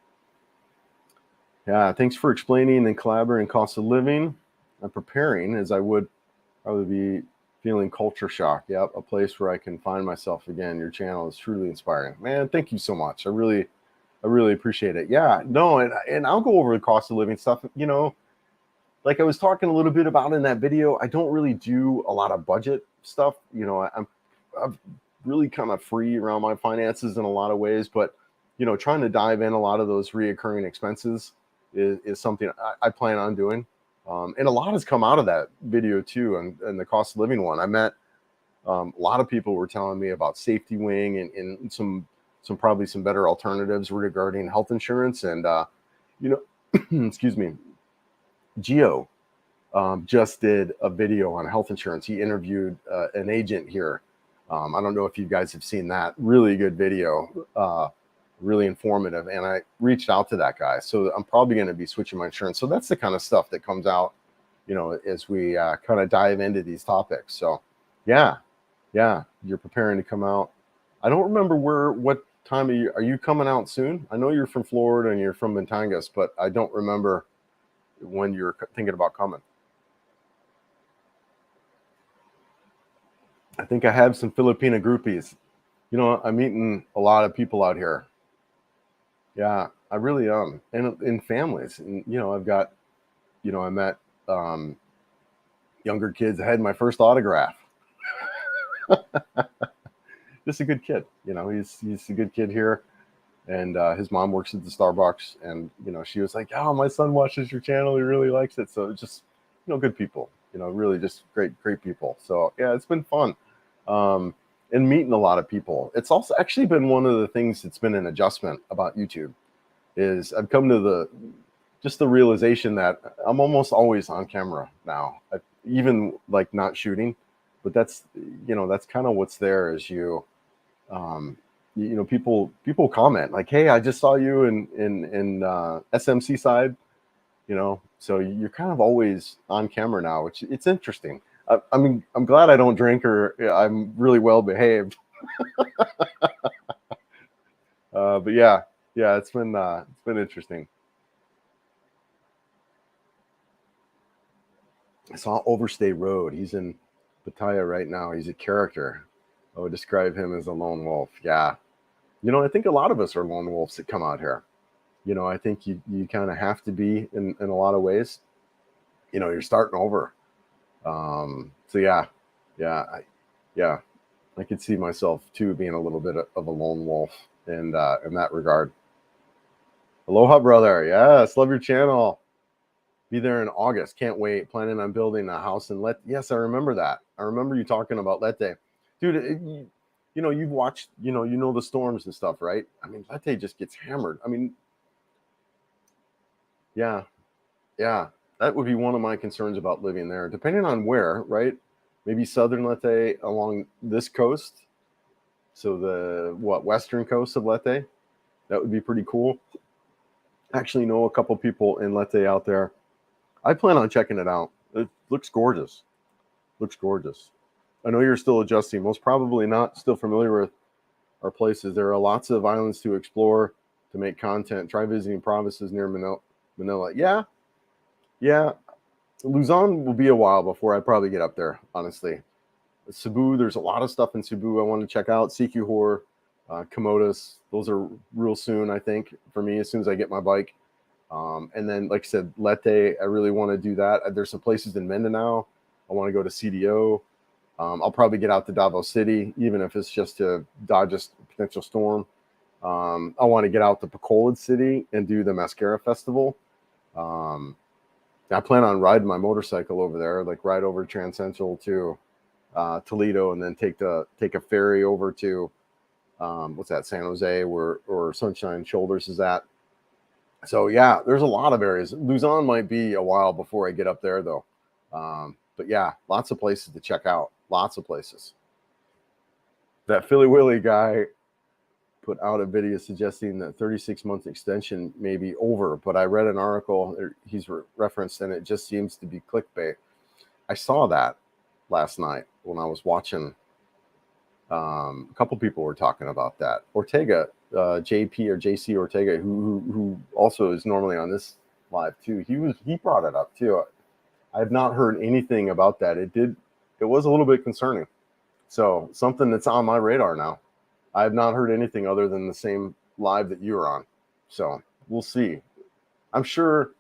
yeah, thanks for explaining and collaborating cost of living. I'm preparing as I would probably be feeling culture shock. Yep, a place where I can find myself again. Your channel is truly inspiring. Man, thank you so much. I really appreciate it. Yeah, no, and I'll go over the cost of living stuff. Like I was talking a little bit about in that video, I don't really do a lot of budget stuff. I'm really kind of free around my finances in a lot of ways, but trying to dive in a lot of those reoccurring expenses is something I plan on doing. And a lot has come out of that video too, and the cost of living one. I met a lot of people were telling me about Safety Wing and some probably some better alternatives regarding health insurance. And excuse me, Geo just did a video on health insurance. He interviewed an agent here. I don't know if you guys have seen that. Really good video, really informative. And I reached out to that guy. So I'm probably going to be switching my insurance. So that's the kind of stuff that comes out, as we kind of dive into these topics. So yeah, you're preparing to come out. I don't remember what time are you coming out soon? I know you're from Florida and you're from Batangas, but I don't remember when you're thinking about coming. I think I have some Filipina groupies. I'm meeting a lot of people out here. Yeah, I really am. And in families. And, I've got, I met younger kids. I had my first autograph. Just a good kid. He's a good kid here. And his mom works at the Starbucks. And, she was like, oh, my son watches your channel. He really likes it. So it's just, good people, really just great people. So, yeah, it's been fun. And meeting a lot of people. It's also actually been one of the things that's been an adjustment about YouTube is I've come to the realization that I'm almost always on camera now, even like not shooting, but that's kind of what's there is people comment like, hey, I just saw you in SMC side, so you're kind of always on camera now, which it's interesting. I mean, I'm glad I don't drink or I'm really well behaved. But yeah, it's been interesting. I saw Overstay Road. He's in Pattaya right now. He's a character. I would describe him as a lone wolf. Yeah. I think a lot of us are lone wolves that come out here. I think you kind of have to be in a lot of ways. You're starting over. So yeah, I could see myself too being a little bit of a lone wolf in that regard. Aloha, brother. Yes, love your channel. Be there in August. Can't wait. Planning on building a house in Leyte. Yes, I remember that. I remember you talking about Leyte. Dude, you've watched, the storms and stuff, right? I mean, Leyte just gets hammered. I mean, yeah. That would be one of my concerns about living there, depending on where, right? Maybe southern Leyte along this coast. So the western coast of Leyte. That would be pretty cool. Actually know a couple people in Leyte out there. I plan on checking it out. It looks gorgeous. I know you're still adjusting. Most probably not still familiar with our places. There are lots of islands to explore, to make content. Try visiting provinces near Manila. Yeah. Luzon will be a while before I probably get up there, honestly. Cebu, there's a lot of stuff in Cebu I want to check out. Siquijor, Camotes, those are real soon, I think, for me, as soon as I get my bike. And then, like I said, Leyte, I really want to do that. There's some places in Mindanao. I want to go to CDO. I'll probably get out to Davao City, even if it's just to dodge a potential storm. I want to get out to Bacolod City and do the Mascara Festival. I plan on riding my motorcycle over there, like ride over Trans Central to Toledo, and then take a ferry over to what's that, San Jose, or Sunshine Shoulders is at. So yeah, there's a lot of areas. Luzon might be a while before I get up there though. But yeah, lots of places to check out. Lots of places. That Philly Willy guy put out a video suggesting that 36-month extension may be over, but I read an article he's referenced and it just seems to be clickbait. I saw that last night when I was watching. A couple people were talking about that. Ortega, JP or JC Ortega, who also is normally on this live too. He brought it up too. I have not heard anything about that. It was a little bit concerning. So something that's on my radar now. I have not heard anything other than the same live that you were on. So we'll see. I'm sure,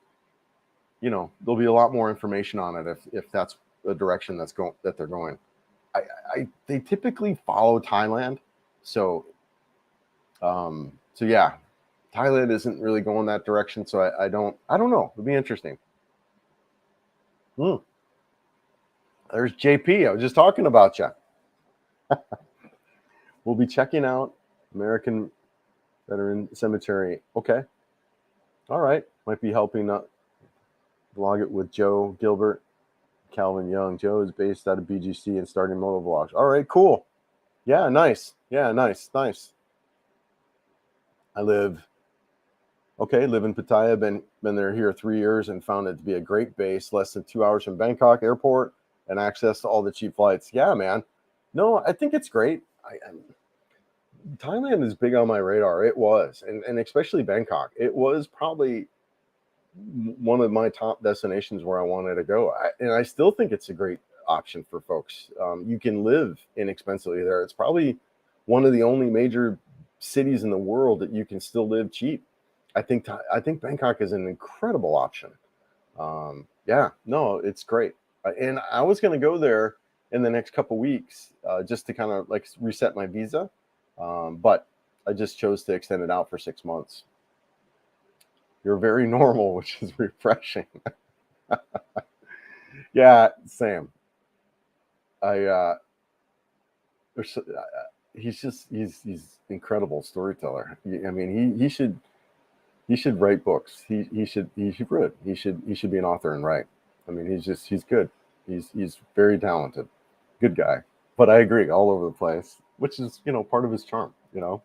there'll be a lot more information on it if that's the direction that they're going. They typically follow Thailand. So yeah, Thailand isn't really going that direction, so I don't know. It'll be interesting. There's JP. I was just talking about you. We'll be checking out American Veteran Cemetery. Okay. All right. Might be helping vlog it with Joe Gilbert, Calvin Young. Joe is based out of BGC and starting moto vlogs. All right, cool. Yeah, nice. Yeah, nice. I live in Pattaya. Been there here 3 years and found it to be a great base, less than 2 hours from Bangkok airport and access to all the cheap flights. Yeah, man. No, I think it's great. Thailand is big on my radar. It was, and especially Bangkok. It was probably one of my top destinations where I wanted to go. And I still think it's a great option for folks. You can live inexpensively there. It's probably one of the only major cities in the world that you can still live cheap. I think Bangkok is an incredible option. Yeah, no, it's great. And I was going to go there in the next couple weeks just to kind of like reset my visa. But I just chose to extend it out for 6 months. You're very normal, which is refreshing. Yeah, Sam. He's incredible storyteller. I mean, he should write books. He should be an author and write. I mean, he's good. He's very talented, good guy. But I agree, all over the place, which is part of his charm. How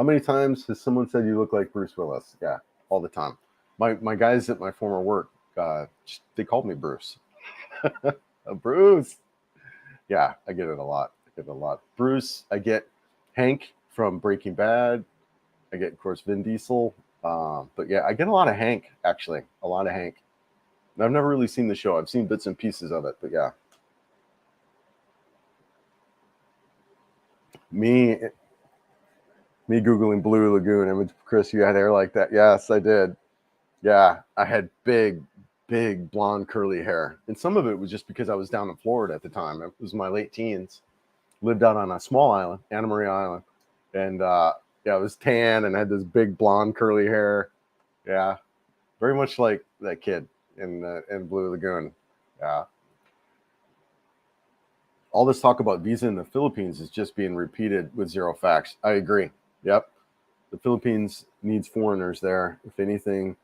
many times has someone said you look like Bruce Willis? Yeah, all the time. My guys at my former work, they called me Bruce. Bruce. Yeah, I get it a lot. Bruce, I get Hank from Breaking Bad. I get, of course, Vin Diesel. But yeah, I get a lot of Hank, actually. A lot of Hank. And I've never really seen the show. I've seen bits and pieces of it, but yeah. Me Googling Blue Lagoon image. Chris, you had hair like that? Yes, I did. Yeah, I had big blonde curly hair. And some of it was just because I was down in Florida at the time. It was my late teens. Lived out on a small island, Anna Maria Island. And yeah, I was tan and had this big blonde curly hair. Yeah, very much like that kid in Blue Lagoon. Yeah. All this talk about visa in the Philippines is just being repeated with zero facts. I agree. Yep. The Philippines needs foreigners there. If anything,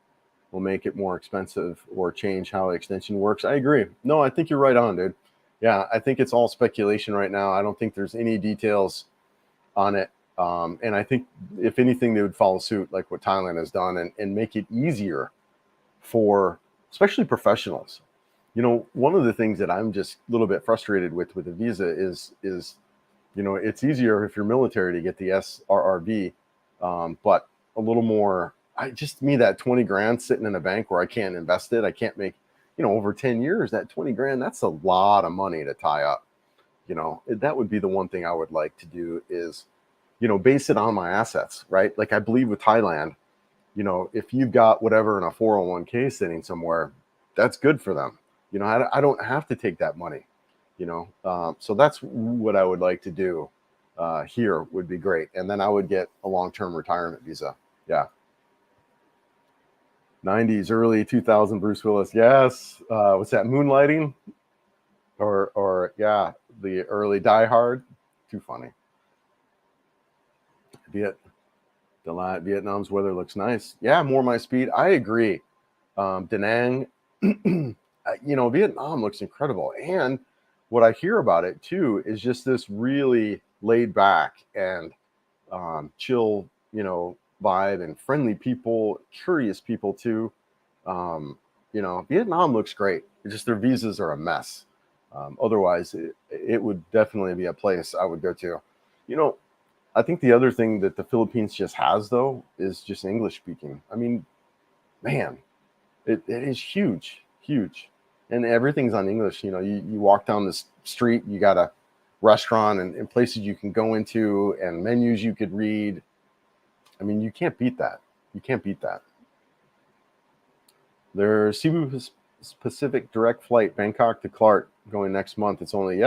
will make it more expensive or change how extension works. I agree. No, I think you're right on, dude. Yeah, I think it's all speculation right now. I don't think there's any details on it. And I think, if anything, they would follow suit like what Thailand has done and make it easier for especially professionals. One of the things that I'm just a little bit frustrated with the visa is it's easier if you're military to get the SRRB, but a little more. That 20 grand sitting in a bank where I can't invest it. I can't make, over 10 years, that 20 grand, that's a lot of money to tie up. That would be the one thing I would like to do is, base it on my assets, right? Like I believe with Thailand, if you've got whatever in a 401k sitting somewhere, that's good for them. I don't have to take that money, so that's what I would like to do here would be great. And then I would get a long-term retirement visa. Yeah. 90s, early 2000 Bruce Willis. Yes. What's that? Moonlighting or yeah, the early Die Hard. Too funny. Vietnam's weather looks nice. Yeah, more my speed. I agree. Da Nang, Vietnam looks incredible. And what I hear about it too is just this really laid back and chill, vibe and friendly people, curious people too. Vietnam looks great. It's just their visas are a mess. Otherwise, it would definitely be a place I would go to. I think the other thing that the Philippines just has, though, is just English speaking. I mean, man, it is huge. And everything's on English. You walk down the street, you got a restaurant and places you can go into and menus you could read. I mean, you can't beat that. There's Cebu Pacific direct flight, Bangkok to Clark, going next month. It's only,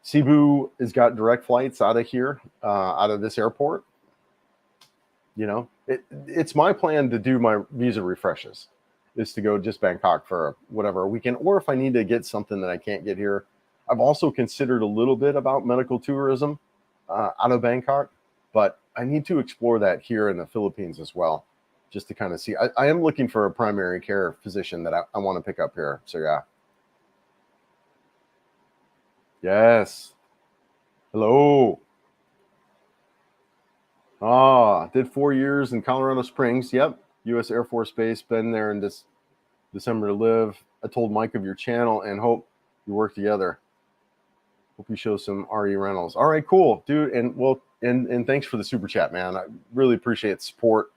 Cebu has got direct flights out of here, out of this airport. You know, it's my plan to do my visa refreshes, is to go just Bangkok for whatever a weekend, or if I need to get something that I can't get here. I've also considered a little bit about medical tourism out of Bangkok, but I need to explore that here in the Philippines as well, just to kind of see. I am looking for a primary care physician that I want to pick up here. So yeah. Yes. Hello. Did 4 years in Colorado Springs. Yep. U.S. Air Force Base. Been there in this December to live. I told Mike of your channel and hope you work together. Hope you show some RE rentals. All right, cool, dude. And well, and thanks for the super chat, man. I really appreciate the support.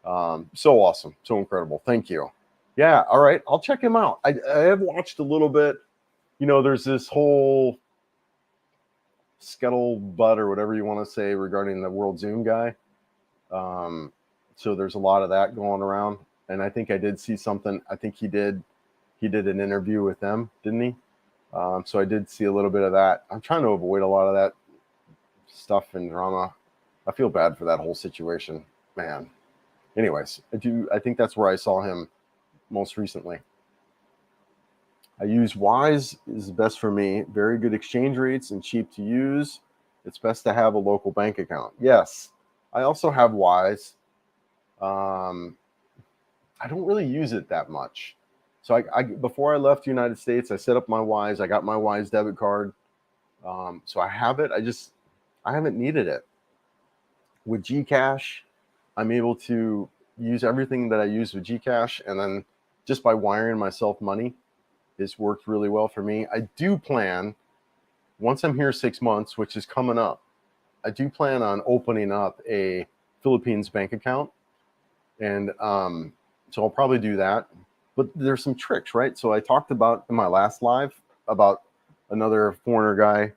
So awesome, so incredible. Thank you. Yeah. All right, I'll check him out. I have watched a little bit. You know, there's this whole scuttlebutt or whatever you want to say regarding the World Zoom guy. So there's a lot of that going around, and I think I did see something. I think he did an interview with them, didn't he? So I did see a little bit of that. I'm trying to avoid a lot of that stuff and drama. I feel bad for that whole situation, man. Anyways, I think that's where I saw him most recently. I use Wise is best for me. Very good exchange rates and cheap to use. It's best to have a local bank account. Yes, I also have Wise. I don't really use it that much. So I before I left the United States, I set up my Wise. I got my Wise debit card. So I have it. I haven't needed it. With Gcash, I'm able to use everything that I use with Gcash, and then just by wiring myself money, it's worked really well for me. I do plan, once I'm here 6 months, which is coming up, I do plan on opening up a Philippines bank account, and so I'll probably do that. But there's some tricks, right? So I talked about in my last live about another foreigner guy.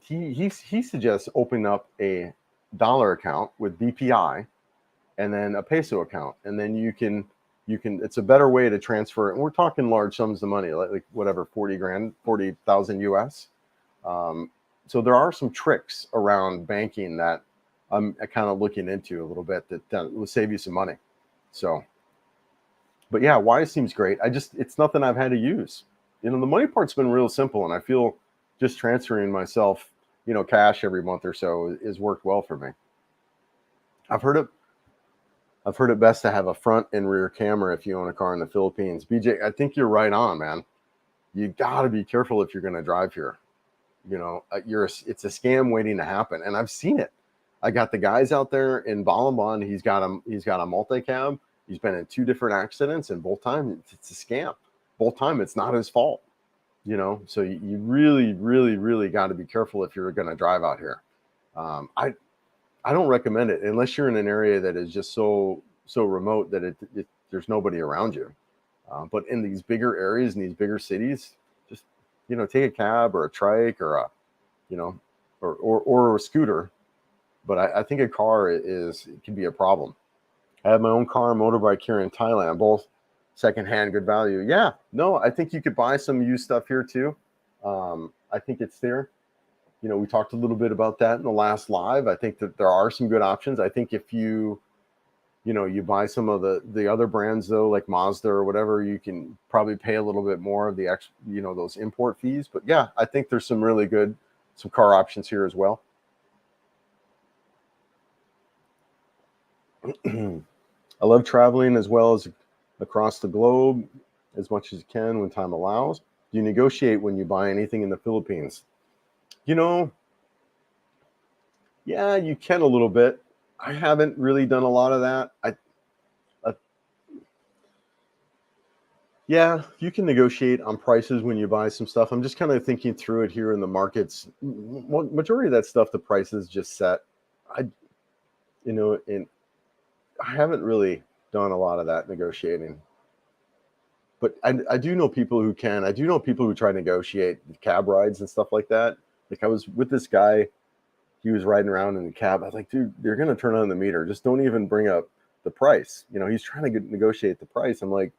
He suggests opening up a dollar account with BPI and then a peso account, and then you can it's a better way to transfer, and we're talking large sums of money, like whatever, 40,000 US. So there are some tricks around banking that I'm kind of looking into a little bit that will save you some money. So, but yeah, Wise seems great. It's nothing I've had to use. You know, the money part's been real simple, and I feel just transferring myself, you know, cash every month or so is worked well for me. I've heard it best to have a front and rear camera if you own a car in the Philippines. BJ, I think you're right on, man. You got to be careful if you're going to drive here. You know, it's a scam waiting to happen, and I've seen it. I got the guys out there in Balamban. He's got a multi-cab. He's been in 2 different accidents, and both times it's a scam. Both times it's not his fault. You know, so you really, really, really got to be careful if you're going to drive out here. I don't recommend it unless you're in an area that is just so remote that there's nobody around you. But in these bigger areas, in these bigger cities, just, you know, take a cab or a trike or a, you know, or a scooter. But I think a car it can be a problem. I have my own car and motorbike here in Thailand, both secondhand, good value. Yeah, no, I think you could buy some used stuff here too. I think it's there. You know, we talked a little bit about that in the last live. I think that there are some good options. I think if you buy some of the other brands though, like Mazda or whatever, you can probably pay a little bit more of the those import fees. But yeah, I think there's some really good car options here as well. I love traveling as well as across the globe as much as you can when time allows. Do you negotiate when you buy anything in the Philippines? You know, yeah, you can a little bit. I haven't really done a lot of that. Yeah, you can negotiate on prices when you buy some stuff. I'm just kind of thinking through it here in the markets. Majority of that stuff, the price is just set. And I haven't really done a lot of that negotiating. But I do know people who can. I do know people who try to negotiate cab rides and stuff like that. Like I was with this guy, he was riding around in the cab. I was like, dude, they're going to turn on the meter. Just don't even bring up the price. You know, he's trying to negotiate the price. I'm like,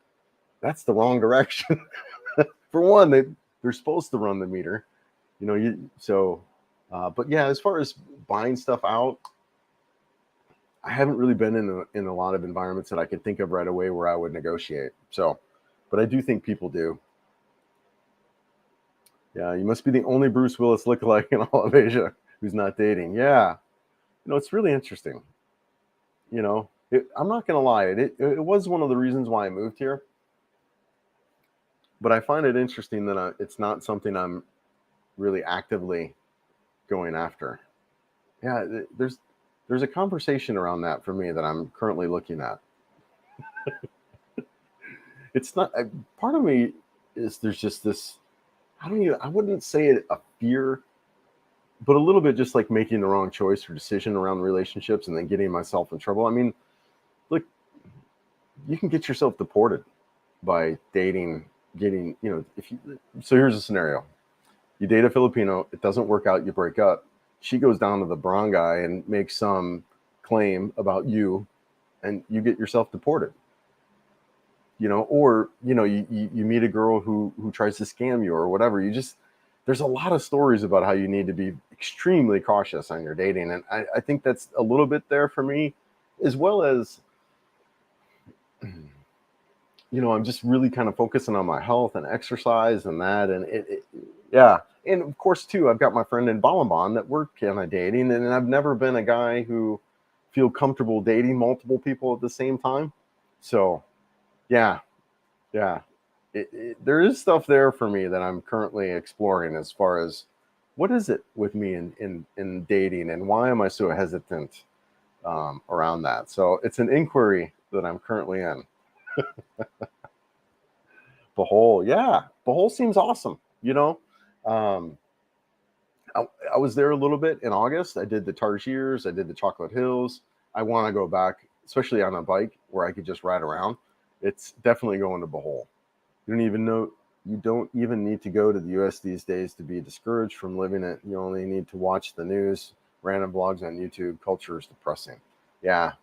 that's the wrong direction. For one, they're supposed to run the meter. You know, but yeah, as far as buying stuff out, I haven't really been in a lot of environments that I could think of right away where I would negotiate. So, but I do think people do. Yeah, you must be the only Bruce Willis lookalike in all of Asia who's not dating. Yeah, it's really interesting. I'm not gonna lie, it was one of the reasons why I moved here. But I find it interesting that it's not something I'm really actively going after. Yeah, there's a conversation around that for me that I'm currently looking at. It's not part of me is there's just this. I wouldn't say it a fear, but a little bit just like making the wrong choice or decision around relationships and then getting myself in trouble. I mean, look, you can get yourself deported by dating, if you. So here's a scenario: you date a Filipino, it doesn't work out, you break up. She goes down to the barangay and makes some claim about you, and you get yourself deported. Or you meet a girl who tries to scam you or whatever. There's a lot of stories about how you need to be extremely cautious on your dating, and I think that's a little bit there for me, as well as I'm just really kind of focusing on my health and exercise and that, and yeah. And of course too, I've got my friend in Balaban that we're kind of dating, and I've never been a guy who feel comfortable dating multiple people at the same time. So yeah, yeah, there is stuff there for me that I'm currently exploring as far as what is it with me in dating, and why am I so hesitant around that. So it's an inquiry that I'm currently in. Bohol, yeah, Bohol seems awesome. Um, I was there a little bit in August. I did the Targiers, I did the Chocolate Hills. I want to go back, especially on a bike where I could just ride around. It's definitely going to Bohol. You don't even need to go to the US these days to be discouraged from living it. You only need to watch the news, random blogs on YouTube. Culture is depressing. Yeah,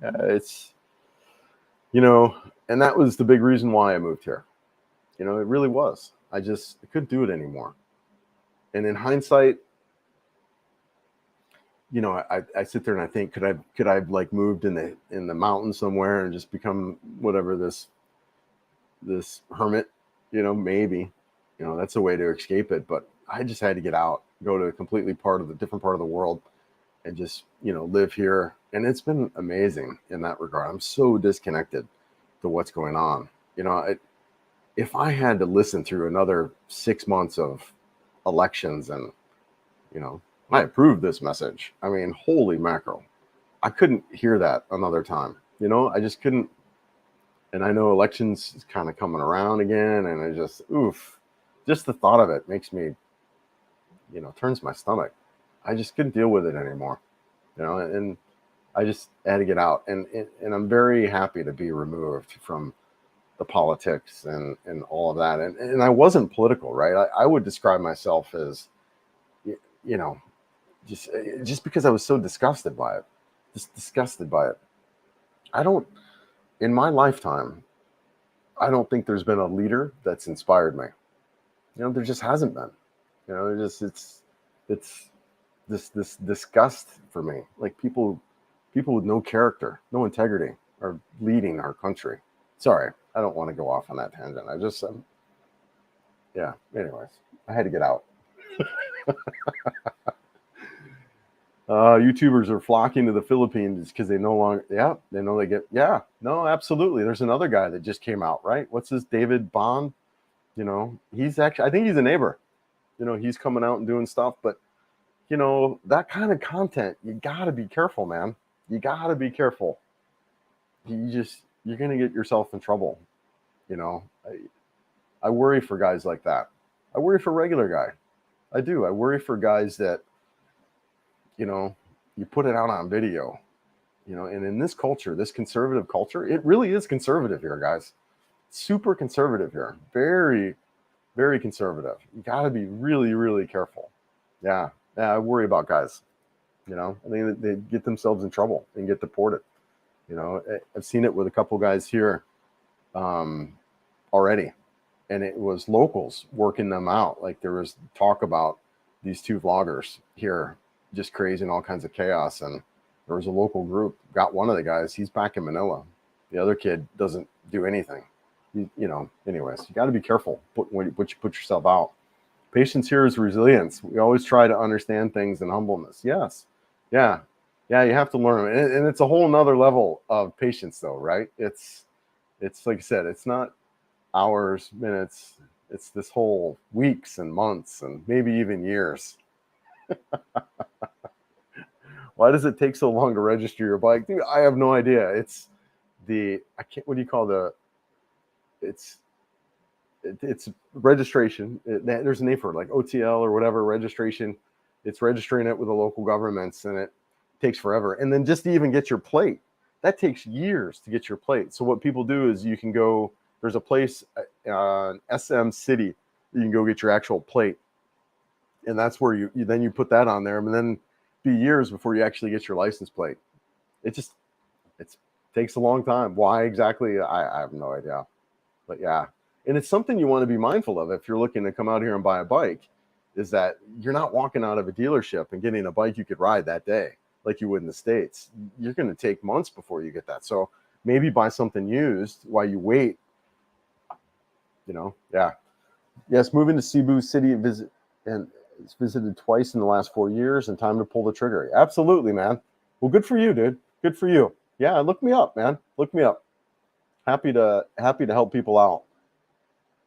it's, and that was the big reason why I moved here. It really was. I couldn't do it anymore. And in hindsight, I sit there and I think, could I have like moved in the mountains somewhere and just become whatever this hermit, maybe, that's a way to escape it. But I just had to get out, go to a completely different part of the world, and just, live here. And it's been amazing in that regard. I'm so disconnected to what's going on. If I had to listen through another 6 months of elections and, I approved this message, I mean, holy mackerel, I couldn't hear that another time. I just couldn't. And I know elections is kind of coming around again, and I just, just the thought of it makes me, turns my stomach. I just couldn't deal with it anymore, and I just had to get out. And I'm very happy to be removed from the politics and all of that. And I wasn't political, right? I would describe myself as, just because I was so disgusted by it, I don't, in my lifetime, I don't think there's been a leader that's inspired me. There just hasn't been. It's this disgust for me. Like people with no character, no integrity, are leading our country. Sorry, I don't want to go off on that tangent. Yeah. Anyways, I had to get out. YouTubers are flocking to the Philippines because they know they get, no, absolutely. There's another guy that just came out, right? What's his, David Bond? He's actually, I think he's a neighbor. He's coming out and doing stuff, but that kind of content, you gotta be careful, man. You gotta be careful. You're gonna get yourself in trouble. I worry for guys like that. I worry for regular guy. I do. I worry for guys that, you put it out on video, and in this culture, this conservative culture, it really is conservative here, guys. Super conservative here. Very, very conservative. You got to be really, really careful. Yeah. I worry about guys, I think they get themselves in trouble and get deported. I've seen it with a couple guys here already, and it was locals working them out. Like there was talk about these two vloggers here just creating all kinds of chaos, and There was a local group, got one of the guys, he's back in Manila. The other kid doesn't do anything. Anyways, you got to be careful when you put yourself out. Patience here is resilience. We always try to understand things in humbleness. Yes. Yeah. Yeah, you have to learn. And it's a whole nother level of patience though, right? It's like I said, it's not hours, minutes. It's this whole weeks and months and maybe even years. Why does it take so long to register your bike? Dude, I have no idea. It's what do you call it's registration. There's a name for it, like OTL or whatever registration. It's registering it with the local governments, and it takes forever. And then just to even get your plate, that takes years to get your plate. So what people do is you can go, there's a place, SM City, you can go get your actual plate. And that's where you put that on there, and then be years before you actually get your license plate. It takes a long time. Why exactly? I have no idea. But yeah. And it's something you want to be mindful of if you're looking to come out here and buy a bike, is that you're not walking out of a dealership and getting a bike you could ride that day like you would in the States. You're going to take months before you get that. So maybe buy something used while you wait. Yeah. Yes, moving to Cebu City and it's visited twice in the last 4 years, and time to pull the trigger. Absolutely, man. Well, good for you, dude. Good for you. Yeah, look me up, man. Look me up. Happy to help people out.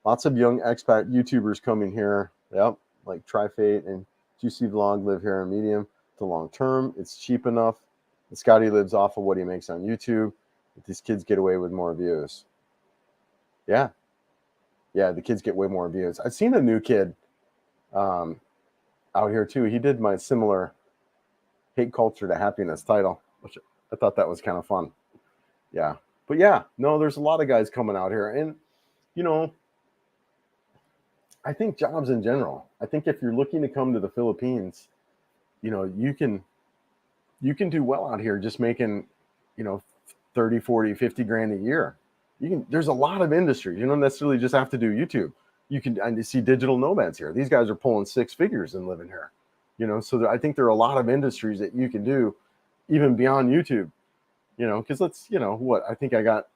Lots of young expat YouTubers coming here. Yep, like Trifate and Juicy Vlog live here in medium to long term. It's cheap enough. And Scotty lives off of what he makes on YouTube. But these kids get away with more views. Yeah. Yeah, the kids get way more views. I've seen a new kid out here too. He did my similar hate culture to happiness title, which I thought that was kind of fun. Yeah. But yeah, no, there's a lot of guys coming out here. And, I think jobs in general, I think if you're looking to come to the Philippines, you can do well out here just making, 30, 40, 50 grand a year. There's a lot of industries. You don't necessarily just have to do YouTube. I see digital nomads here. These guys are pulling 6 figures and living here, so I think there are a lot of industries that you can do even beyond YouTube, because I think I got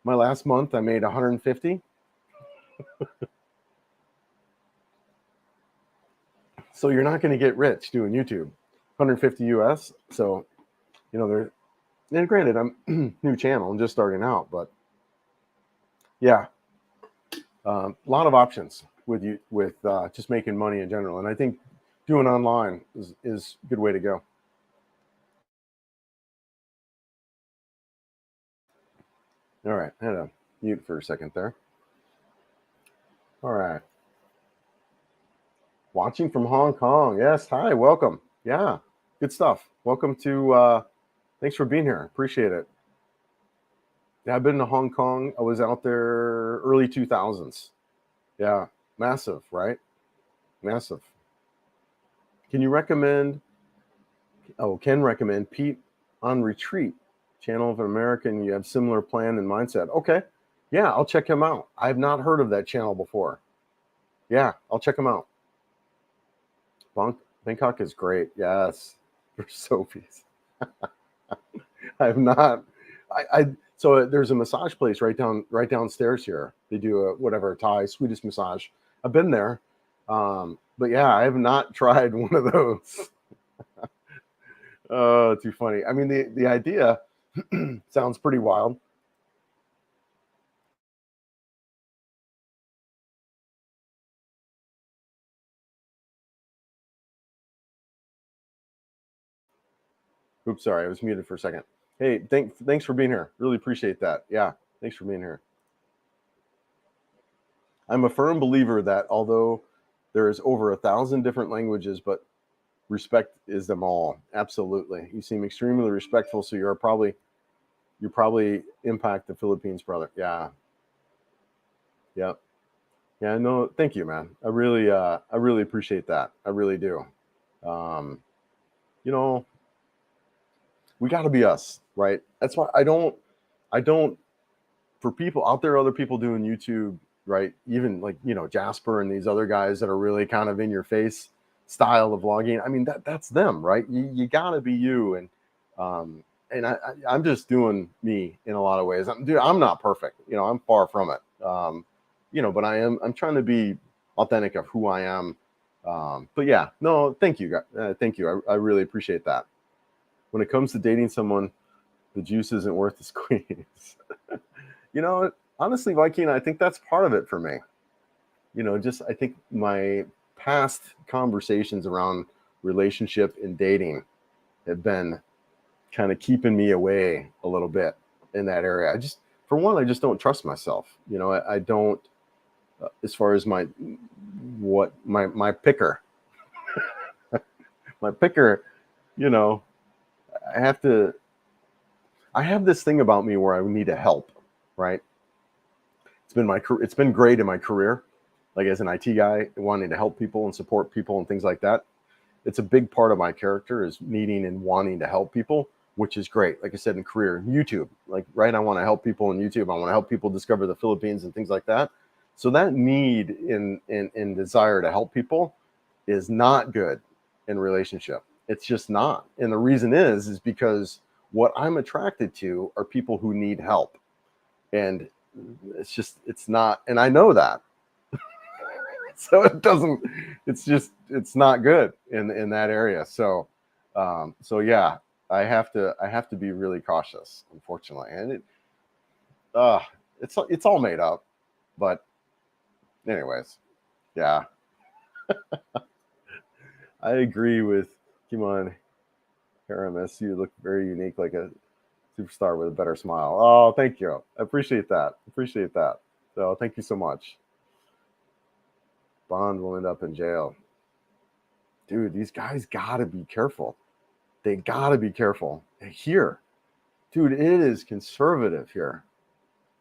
my last month, I made 150. So you're not going to get rich doing YouTube, 150 US. So, and granted, I'm new channel, I'm just starting out, but yeah, a lot of options with just making money in general. And I think doing online is a good way to go. All right, I had to mute for a second there. All right. Watching from Hong Kong. Yes, hi, welcome. Yeah, good stuff. Welcome to, thanks for being here. Appreciate it. Yeah, I've been to Hong Kong. I was out there early 2000s. Yeah, massive, right? Massive. Can recommend Pete on Retreat, Channel of an American. You have similar plan and mindset. Okay. Yeah, I'll check him out. I've not heard of that channel before. Yeah, I'll check him out. Bangkok is great. Yes, for Sophie's. I have not. So there's a massage place right downstairs here. They do a Thai Swedish massage. I've been there, but yeah, I have not tried one of those. Oh, too funny. I mean, the idea sounds pretty wild. Oops, sorry, I was muted for a second. Hey, thanks for being here. Really appreciate that. Yeah, thanks for being here. I'm a firm believer that although there is over 1,000 different languages, but respect is them all. Absolutely. You seem extremely respectful, so you probably impact the Philippines, brother. Yeah. Yep. Yeah, no, thank you, man. I really appreciate that. I really do. Um, we got to be us, right? That's why I don't, for people out there, other people doing YouTube, right? Even like, Jasper and these other guys that are really kind of in your face style of vlogging. I mean, that's them, right? You got to be you. And And I'm just doing me in a lot of ways. I'm not perfect. I'm far from it. But I'm trying to be authentic of who I am. But yeah, no, thank you, guys. Thank you. I really appreciate that. When it comes to dating someone, the juice isn't worth the squeeze. Honestly, Viking, I think that's part of it for me. Just I think my past conversations around relationship and dating have been kind of keeping me away a little bit in that area. For one, I just don't trust myself. I don't, as far as my picker, my picker, you know, I have this thing about me where I need to help, right? It's been great in my career, like as an IT guy, wanting to help people and support people and things like that. It's a big part of my character is needing and wanting to help people, which is great. Like I said, in career, YouTube, like, right. I want to help people in YouTube. I want to help people discover the Philippines and things like that. So that need and desire to help people is not good in relationship. It's just not. And the reason is because what I'm attracted to are people who need help. And it's not, and I know that. So it's not good in that area. So yeah, I have to be really cautious, unfortunately. And it's all made up. But anyways, yeah. I agree with Kimon Haramis. You look very unique, like a superstar with a better smile. Oh, thank you. I appreciate that. So thank you so much. Bond will end up in jail. Dude, these guys gotta be careful. They gotta be careful. Here, dude, it is conservative here.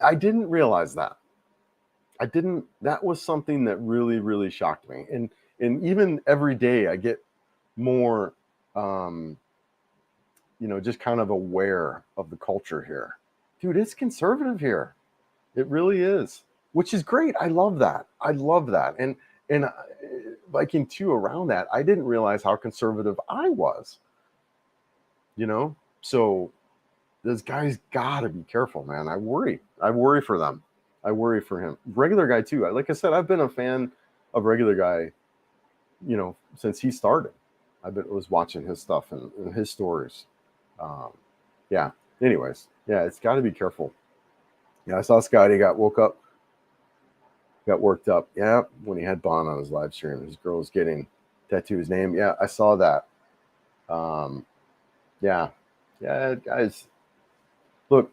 I didn't realize that. That was something that really, really shocked me. And even every day I get more, just kind of aware of the culture here. Dude, it's conservative here. It really is, which is great. I love that. And Viking too, around that, I didn't realize how conservative I was. So those guys gotta be careful, man. I worry for them. I worry for him. Regular Guy too. Like I said, I've been a fan of Regular Guy, since he started. Was watching his stuff and his stories. Yeah. Anyways, yeah, it's got to be careful. Yeah, I saw Scotty got worked up. Yeah, when he had Bond on his live stream, his girl was getting tattooed his name. Yeah, I saw that. Yeah, guys, look,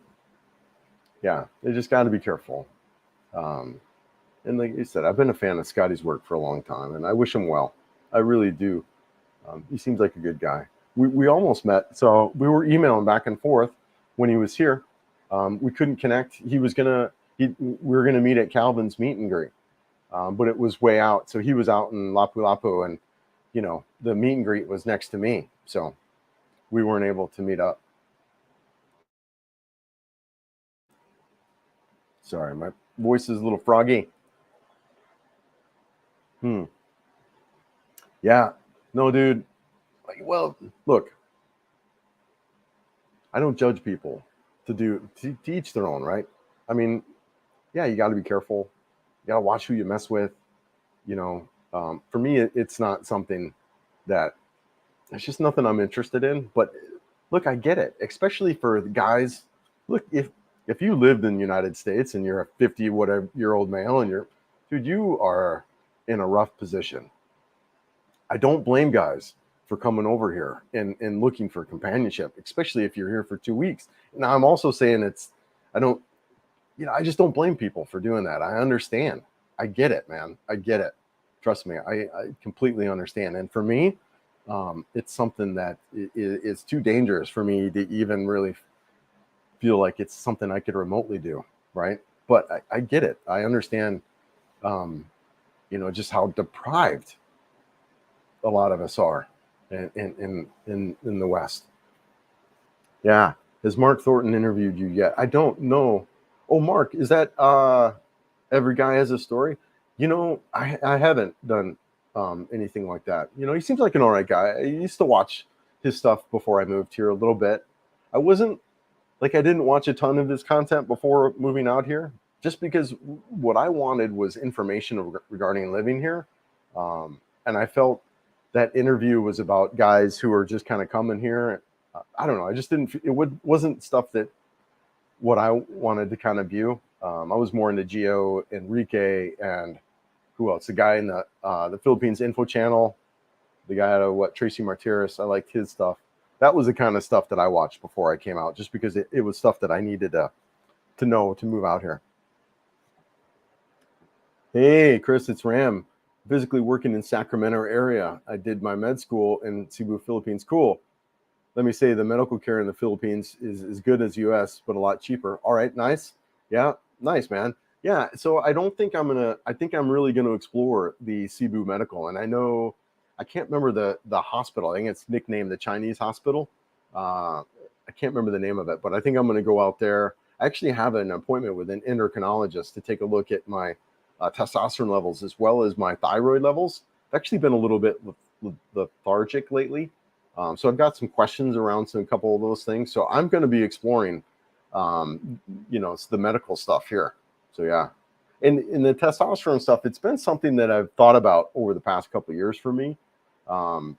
yeah, they just got to be careful. And like you said, I've been a fan of Scotty's work for a long time, and I wish him well. I really do. He seems like a good guy. We almost met, so we were emailing back and forth when he was here. We couldn't connect. We were gonna meet at Calvin's meet and greet, but it was way out. So he was out in Lapu-Lapu, and the meet and greet was next to me, so we weren't able to meet up. Sorry, my voice is a little froggy. Yeah, no, dude. Well, look, I don't judge people to each their own, right? I mean, yeah, you got to be careful. You got to watch who you mess with. For me, it's not something that, it's just nothing I'm interested in. But look, I get it, especially for the guys. Look, if you lived in the United States and you're a 50-whatever-year-old male and you are in a rough position. I don't blame guys for coming over here and looking for companionship, especially if you're here for 2 weeks. Now, I'm also saying I just don't blame people for doing that. I understand. I get it, man. I get it. Trust me. I completely understand. And for me, it's something that is too dangerous for me to even really feel like it's something I could remotely do. Right. But I get it. I understand, just how deprived a lot of us are in the West. Yeah. Has Mark Thornton interviewed you yet? I don't know. Oh, Mark, is that Every Guy Has a Story? I haven't done anything like that. He seems like an all right guy. I used to watch his stuff before I moved here a little bit. I wasn't like, I didn't watch a ton of his content before moving out here, just because what I wanted was information regarding living here. And I felt that interview was about guys who are just kind of coming here. I don't know. I just didn't, wasn't stuff that what I wanted to kind of view. I was more into Gio, Enrique, and who else? The guy in the Philippines Info Channel, the guy out of Tracy Martirez. I liked his stuff. That was the kind of stuff that I watched before I came out, just because it was stuff that I needed to know to move out here. Hey, Chris, it's Ram. Physically working in Sacramento area. I did my med school in Cebu, Philippines. Cool. Let me say the medical care in the Philippines is as good as US, but a lot cheaper. All right, nice. Yeah, nice, man. Yeah, so I think I'm really gonna explore the Cebu Medical. And I can't remember the hospital. I think it's nicknamed the Chinese Hospital. I can't remember the name of it, but I think I'm gonna go out there. I actually have an appointment with an endocrinologist to take a look at my testosterone levels as well as my thyroid levels. I've actually been a little bit lethargic lately. So I've got some questions around a couple of those things. So I'm going to be exploring, it's the medical stuff here. So yeah, and in the testosterone stuff, it's been something that I've thought about over the past couple of years for me. And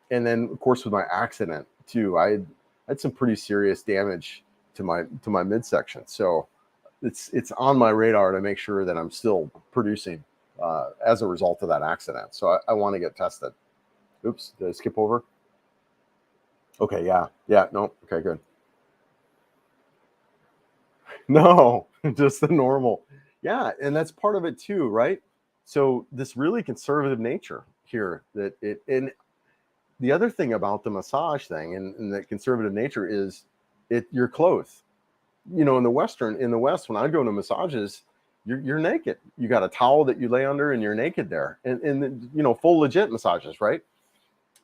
then of course with my accident too, I had some pretty serious damage to my midsection. So it's on my radar to make sure that I'm still producing as a result of that accident. So I want to get tested. Oops, did I skip over? Okay, yeah, no, okay, good. No, just the normal. Yeah, and that's part of it too, right? So this really conservative nature here and the other thing about the massage thing and the conservative nature is your clothes. In the West, when I go to massages, you're naked. You got a towel that you lay under and you're naked there. And full legit massages, right?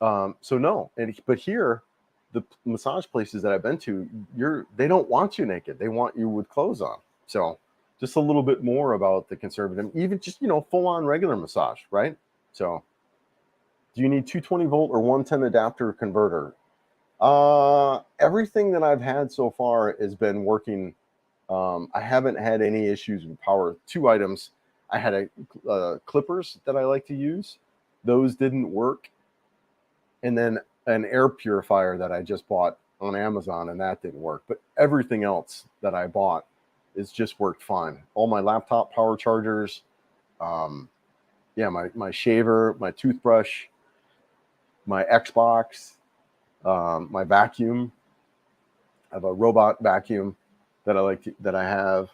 So no, but here, the massage places that I've been to, they don't want you naked. They want you with clothes on. So just a little bit more about the conservative, even just, full on regular massage, right? So do you need 220 volt or 110 adapter converter? Everything that I've had so far has been working. I haven't had any issues with power. 2 items. I had clippers that I like to use. Those didn't work. And then an air purifier that I just bought on Amazon, and that didn't work. But everything else that I bought has just worked fine. All my laptop power chargers, my shaver, my toothbrush, my Xbox, my vacuum. I have a robot vacuum that I have.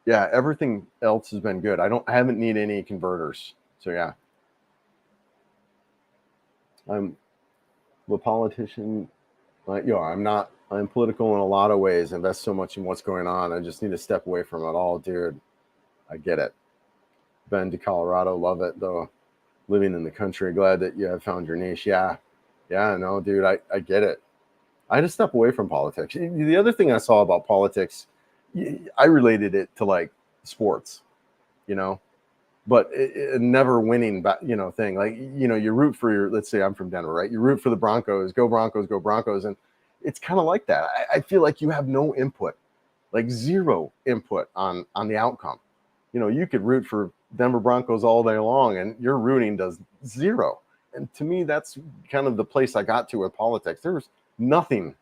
Yeah, everything else has been good. I haven't need any converters. So yeah. I'm a politician. I'm not. I'm political in a lot of ways. Invest so much in what's going on. I just need to step away from it all, dude. I get it. Been to Colorado, love it though. Living in the country, glad that you have found your niche. Yeah, no, dude, I get it. I had to step away from politics. The other thing I saw about politics, I related it to like sports, but never winning, thing. Like, you root for let's say I'm from Denver, right? You root for the Broncos, go Broncos, go Broncos. And it's kind of like that. I feel like you have no input, like zero input on the outcome. You could root for Denver Broncos all day long and your rooting does zero. And to me, that's kind of the place I got to with politics. There was nothing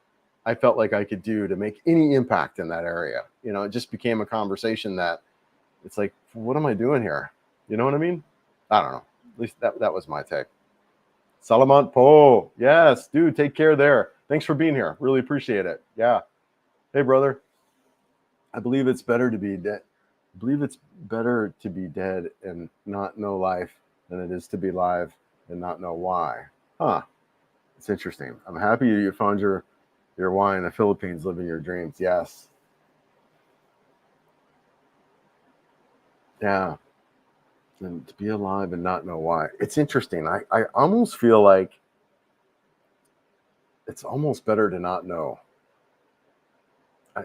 I felt like I could do to make any impact in that area. It just became a conversation that it's like, what am I doing here? You know what I mean? I don't know. At least that was my take. Salamat po. Yes, dude, take care there. Thanks for being here. Really appreciate it. Yeah. Hey, brother. I believe it's better to be dead. I believe it's better to be dead and not know life than it is to be alive and not know why. Huh. It's interesting. I'm happy you found your why in the Philippines, living your dreams. Yes. Yeah. And to be alive and not know why. It's interesting. I almost feel like it's almost better to not know.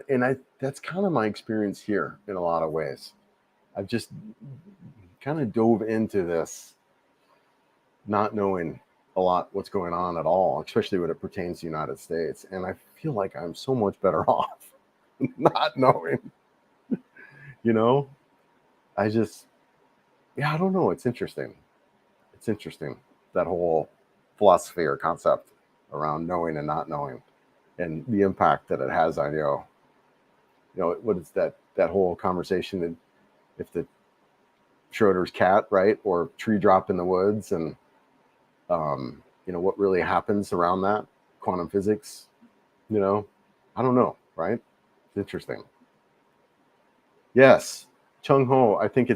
And that's kind of my experience here in a lot of ways. I've just kind of dove into this not knowing a lot what's going on at all, especially when it pertains to the United States. And I feel like I'm so much better off not knowing, you know? I just, yeah, I don't know. It's interesting. It's interesting, that whole philosophy or concept around knowing and not knowing and the impact that it has on you. You know, what is that whole conversation that if the Schroeder's cat, right, or tree drop in the woods, and what really happens around that, quantum physics, I don't know, right? It's interesting. Yes, Chung Ho. I think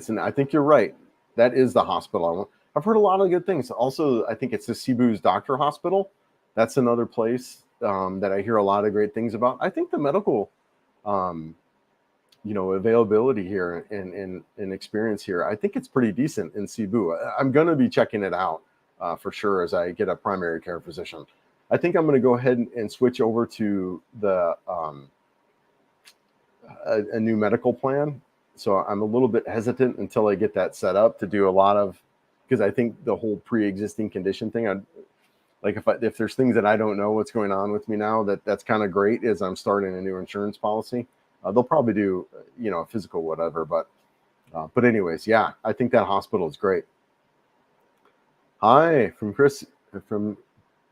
you're right. That is the hospital. I've heard a lot of good things. Also, I think it's the Cebu's Doctor Hospital. That's another place that I hear a lot of great things about. I think the medical, availability here and experience here, I think it's pretty decent in Cebu. I'm going to be checking it out for sure as I get a primary care physician. I think I'm going to go ahead and switch over to the a new medical plan. So I'm a little bit hesitant until I get that set up to do a lot of, because I think the whole pre-existing condition thing, if there's things that I don't know what's going on with me now, that's kind of great as I'm starting a new insurance policy. They'll probably do, a physical whatever, but anyways, yeah, I think that hospital is great. Hi, from Chris from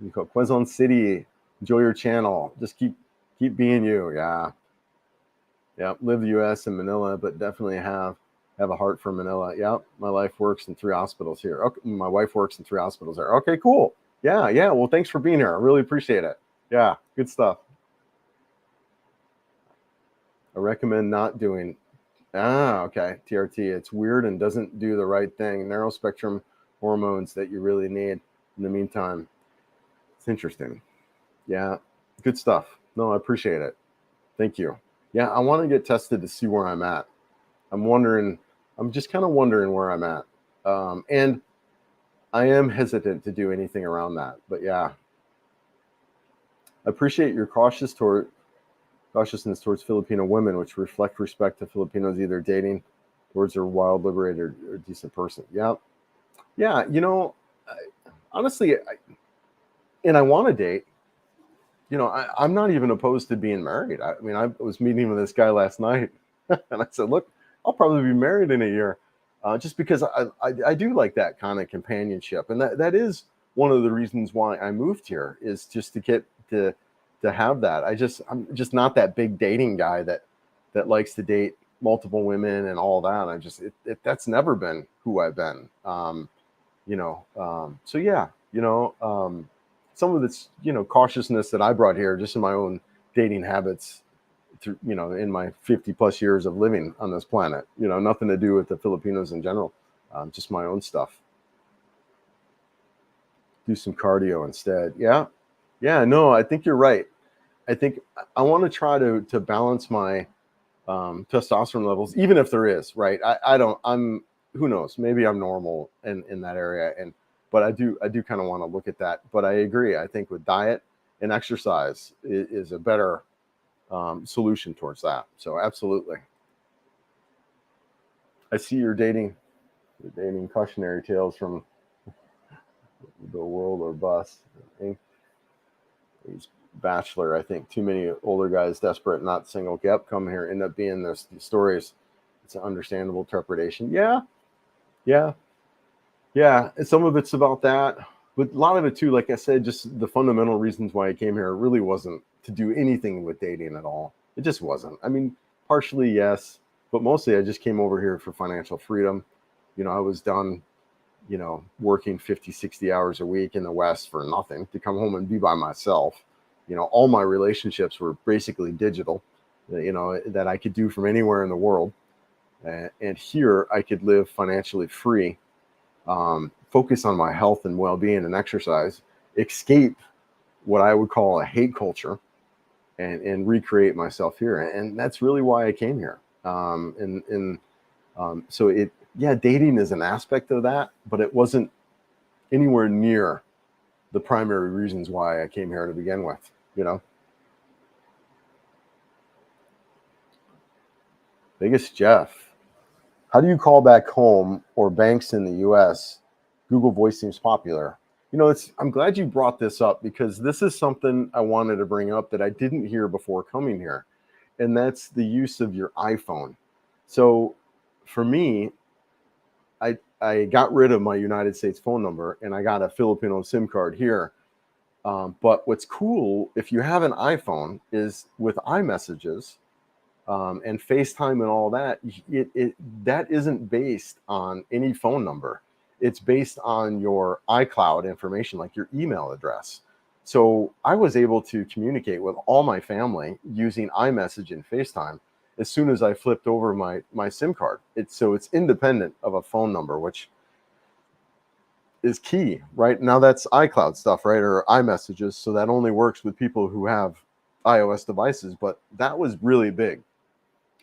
Quezon City. Enjoy your channel. Just keep being you. Yeah. Live the U.S. in Manila, but definitely have a heart for Manila. Yeah, my life works in 3 hospitals here. Okay, my wife works in 3 hospitals there. Okay, cool. Yeah. Well, thanks for being here. I really appreciate it. Yeah, good stuff. I recommend not doing. Okay. TRT. It's weird and doesn't do the right thing. Narrow spectrum hormones that you really need in the meantime. It's interesting. Yeah, good stuff. No, I appreciate it. Thank you. Yeah, I want to get tested to see where I'm at. I'm just kind of wondering where I'm at. And I am hesitant to do anything around that. But yeah, I appreciate your cautiousness towards Filipino women, which reflect respect to Filipinos either dating towards a wild, liberated, or decent person. Yeah. Yeah. Honestly, and I want to date. I'm not even opposed to being married. I mean, I was meeting with this guy last night, and I said, look, I'll probably be married in a year, just because I do like that kind of companionship. And that is one of the reasons why I moved here, is just to get to have that. I'm just not that big dating guy that likes to date multiple women and all that. That's never been who I've been. So yeah, some of this, cautiousness that I brought here just in my own dating habits through, in my 50 plus years of living on this planet, nothing to do with the Filipinos in general, just my own stuff. Do some cardio instead. Yeah. Yeah. No, I think you're right. I think I want to try to balance my testosterone levels, even if there is, right. Who knows, maybe I'm normal in that area. But I do kind of want to look at that. But I agree. I think with diet and exercise is a better solution towards that. So absolutely. I see you're dating cautionary tales from the world or bust. He's bachelor. I think too many older guys desperate, not single. Yep, come here, end up being these stories. It's an understandable trepidation. Yeah. And some of it's about that, but a lot of it too, like I said, just the fundamental reasons why I came here really wasn't to do anything with dating at all. It just wasn't. I mean, partially yes, but mostly I just came over here for financial freedom. I was done, working 50, 60 hours a week in the West for nothing, to come home and be by myself. All my relationships were basically digital, that I could do from anywhere in the world. And here I could live financially free, focus on my health and well-being and exercise, escape what I would call a hate culture, and recreate myself here. And that's really why I came here. So dating is an aspect of that, but it wasn't anywhere near the primary reasons why I came here to begin with, Biggest Jeff. How do you call back home or banks in the US? Google Voice seems popular. I'm glad you brought this up, because this is something I wanted to bring up that I didn't hear before coming here, and that's the use of your iPhone. So for me, I got rid of my United States phone number and I got a Filipino SIM card here. But what's cool if you have an iPhone is with iMessages and FaceTime and all that, that isn't based on any phone number. It's based on your iCloud information, like your email address. So I was able to communicate with all my family using iMessage and FaceTime as soon as I flipped over my SIM card. It's independent of a phone number, which is key, right? Now that's iCloud stuff, right? Or iMessages. So that only works with people who have iOS devices, but that was really big.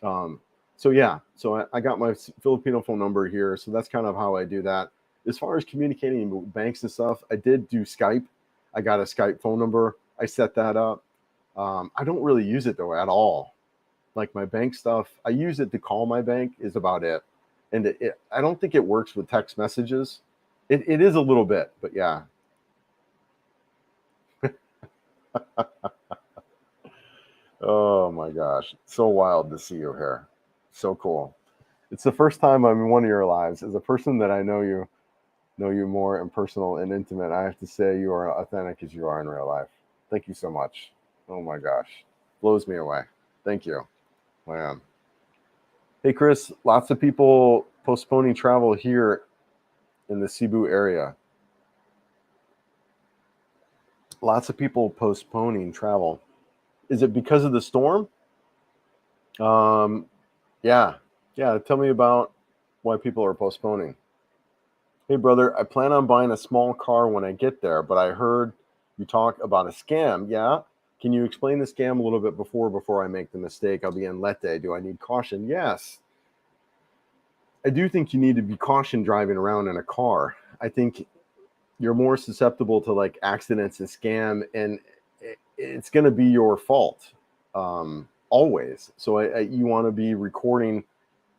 So yeah, so I got my Filipino phone number here. So that's kind of how I do that. As far as communicating with banks and stuff, I did do Skype. I got a Skype phone number. I set that up. I don't really use it though at all. Like my bank stuff, I use it to call my bank is about it. And I don't think it works with text messages. It is a little bit, but yeah. Oh my gosh. So wild to see you here. So cool. It's the first time I'm in one of your lives. As a person that I know you more and personal and intimate, I have to say you are authentic as you are in real life. Thank you so much. Oh my gosh. Blows me away. Thank you. Man. Hey Chris, lots of people postponing travel here in the Cebu area. Lots of people postponing travel. Is it because of the storm? Yeah. Tell me about why people are postponing. Hey, brother, I plan on buying a small car when I get there, but I heard you talk about a scam. Yeah. Can you explain the scam a little bit before I make the mistake? I'll be in Leyte. Do I need caution? Yes. I do think you need to be caution driving around in a car. I think you're more susceptible to like accidents and scam, and it's going to be your fault always. So you want to be recording,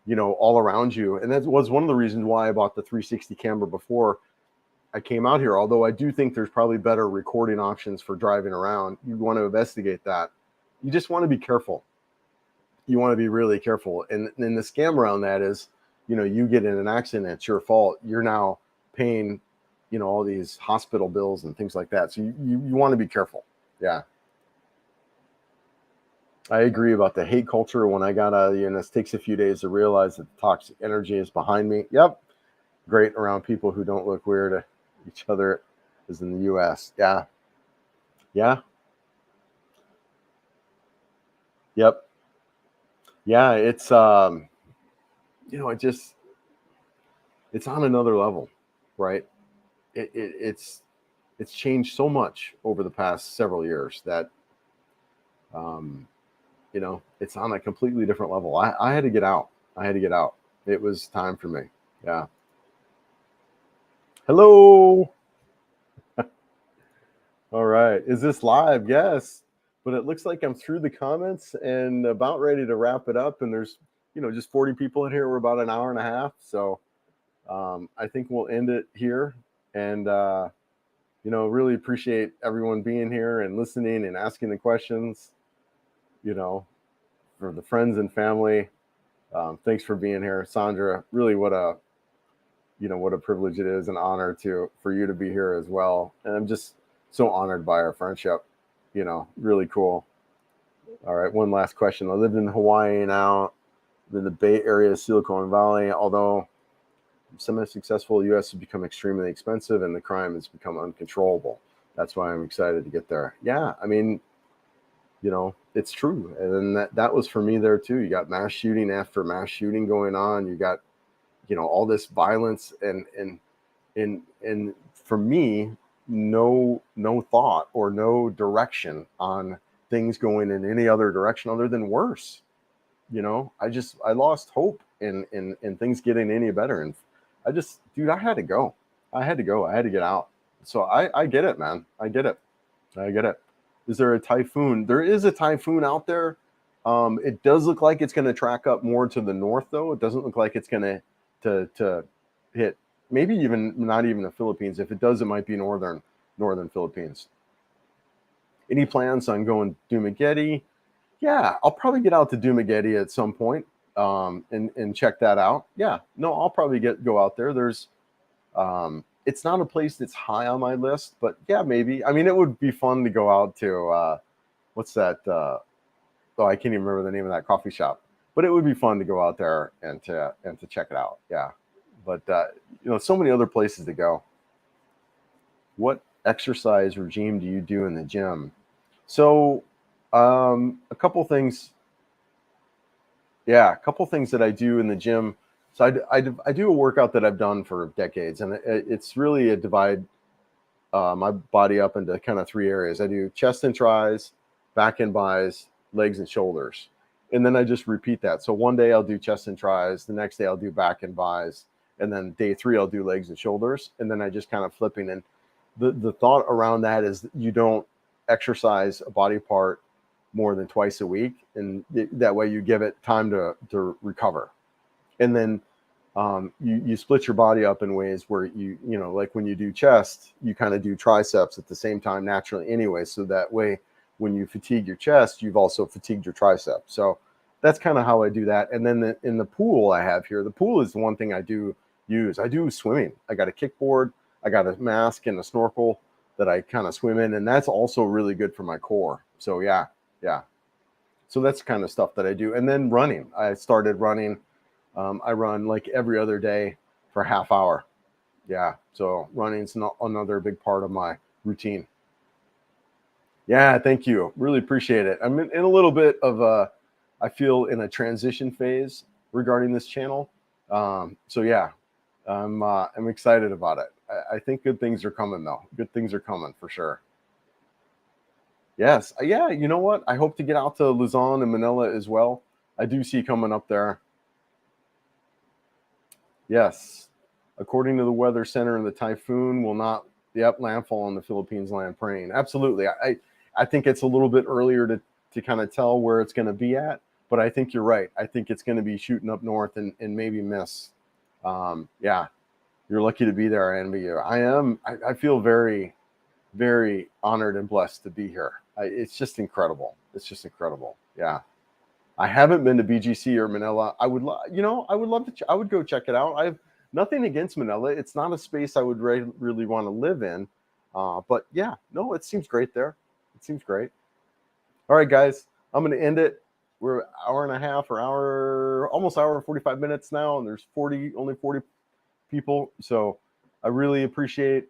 all around you. And that was one of the reasons why I bought the 360 camera before I came out here. Although I do think there's probably better recording options for driving around. You want to investigate that. You just want to be careful. You want to be really careful. And the scam around that is, you get in an accident, it's your fault. You're now paying, all these hospital bills and things like that. So you want to be careful. Yeah. I agree about the hate culture. When I got out of the UNS, takes a few days to realize that the toxic energy is behind me. Yep. Great around people who don't look weird at each other as in the US. Yeah. Yeah. Yep. Yeah. It's, it's on another level, right? It's changed so much over the past several years that, it's on a completely different level. I had to get out. It was time for me. Yeah. Hello. All right. Is this live? Yes. But it looks like I'm through the comments and about ready to wrap it up. And there's, just 40 people in here. We're about an hour and a half. So I think we'll end it here. And, really appreciate everyone being here and listening and asking the questions, for the friends and family. Thanks for being here, Sandra. Really, what a privilege it is, an honor for you to be here as well. And I'm just so honored by our friendship. Really cool. All right, one last question. I lived in Hawaii now, in the Bay Area, Silicon Valley. Although semi-successful, the U.S. has become extremely expensive and the crime has become uncontrollable. That's why I'm excited to get there. Yeah, I mean, it's true. And that was for me there too. You got mass shooting after mass shooting going on. You got, all this violence and for me, no thought or no direction on things going in any other direction other than worse. I lost hope in things getting any better. And I had to go. I had to get out. So I get it, man. I get it. Is there a typhoon? There is a typhoon out there. It does look like it's going to track up more to the north, though. It doesn't look like it's going to hit maybe even not even the Philippines. If it does, it might be northern Philippines. Any plans on going Dumaguete? Yeah, I'll probably get out to Dumaguete at some point, and check that out. Yeah, no, I'll probably go out there. There's it's not a place that's high on my list, but yeah, maybe. I mean, it would be fun to go out to what's that? Oh, I can't even remember the name of that coffee shop. But it would be fun to go out there and to check it out. Yeah, but so many other places to go. What exercise regime do you do in the gym? So, a couple things. Yeah, a couple things that I do in the gym. So I do a workout that I've done for decades, and it's really a divide my body up into kind of three areas. I do chest and tris, back and bis, legs and shoulders. And then I just repeat that. So one day I'll do chest and tris, the next day I'll do back and bis, and then day 3 I'll do legs and shoulders. And then I just kind of flipping. And the thought around that is that you don't exercise a body part more than twice a week. And that way you give it time to recover. And then you split your body up in ways where like when you do chest, you kind of do triceps at the same time naturally anyway. So that way, when you fatigue your chest, you've also fatigued your tricep. So that's kind of how I do that. And then in the pool I have here, the pool is the one thing I do use. I do swimming. I got a kickboard, I got a mask and a snorkel that I kind of swim in. And that's also really good for my core. So yeah. So that's kind of stuff that I do. And then running. I started running. I run like every other day for a half hour. Yeah, so running's another big part of my routine. Yeah, thank you. Really appreciate it. I'm in a little bit of I feel in a transition phase regarding this channel. So yeah, I'm excited about it. I think good things are coming though. Good things are coming for sure. Yes, yeah. You know what? I hope to get out to Luzon and Manila as well. I do see coming up there. Yes. According to the Weather Center, the typhoon will not, landfall on the Philippines land praying. Absolutely. I think it's a little bit earlier to kind of tell where it's going to be at, but I think you're right. I think it's going to be shooting up north and maybe miss. Yeah, you're lucky to be there. I envy you. I am. I feel very, very honored and blessed to be here. It's just incredible. It's just incredible. Yeah. I haven't been to BGC or Manila. I would love to. I would go check it out. I have nothing against Manila. It's not a space I would really want to live in. But yeah, no, it seems great there. It seems great. All right, guys, I'm going to end it. We're an hour and a half or almost hour and 45 minutes now, and there's only 40 people. So I really appreciate.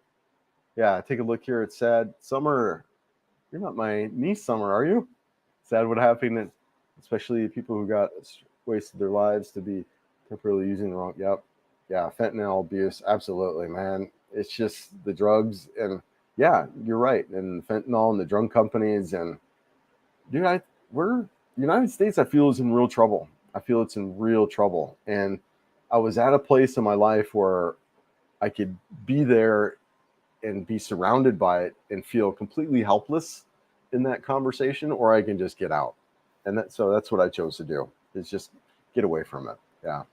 Yeah, take a look here. It's sad. Summer, you're not my niece, Summer, are you? Sad what happened. Especially people who got wasted their lives to be temporarily using the wrong. Yep. Yeah. Fentanyl abuse. Absolutely, man. It's just the drugs. And yeah, you're right. And fentanyl and the drug companies. And dude, we're United States, I feel, is in real trouble. I feel it's in real trouble. And I was at a place in my life where I could be there and be surrounded by it and feel completely helpless in that conversation, or I can just get out. And so that's what I chose to do, is just get away from it. Yeah.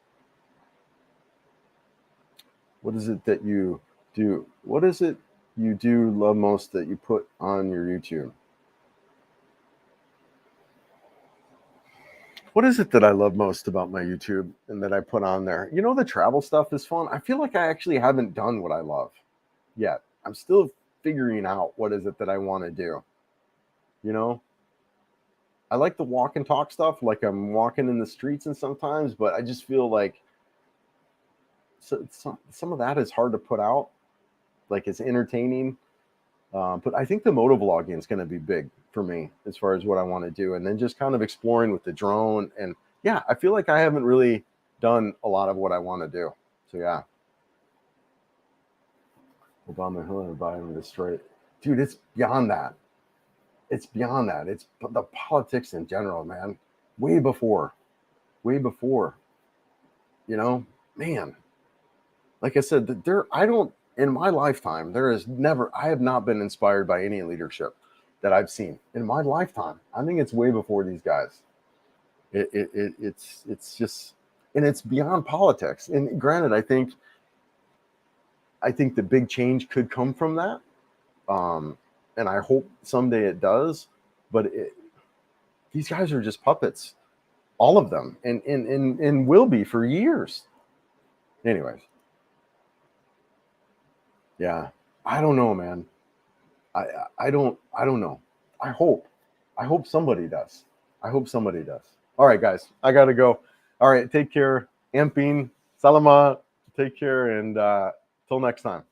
What is it that you do? What is it you do love most that you put on your YouTube? What is it that I love most about my YouTube and that I put on there? The travel stuff is fun. I feel like I actually haven't done what I love yet. I'm still figuring out what is it that I want to do. I like the walk and talk stuff, like I'm walking in the streets and sometimes, but I just feel like some of that is hard to put out. Like it's entertaining, but I think the motovlogging is going to be big for me as far as what I want to do, and then just kind of exploring with the drone. And yeah, I feel like I haven't really done a lot of what I want to do. So yeah, Obama, Hillary, Biden, destroy it, dude. It's beyond that. It's beyond that. It's the politics in general, man. Way before, man. Like I said, in my lifetime, I have not been inspired by any leadership that I've seen in my lifetime. I think it's way before these guys. It's just, and it's beyond politics. And granted, I think I think the big change could come from that. And I hope someday it does, but these guys are just puppets, all of them, and will be for years. Anyways, yeah, I don't know, man. I don't know. I hope somebody does. I hope somebody does. All right, guys, I gotta go. All right, take care. Amping, Salama, take care, and till next time.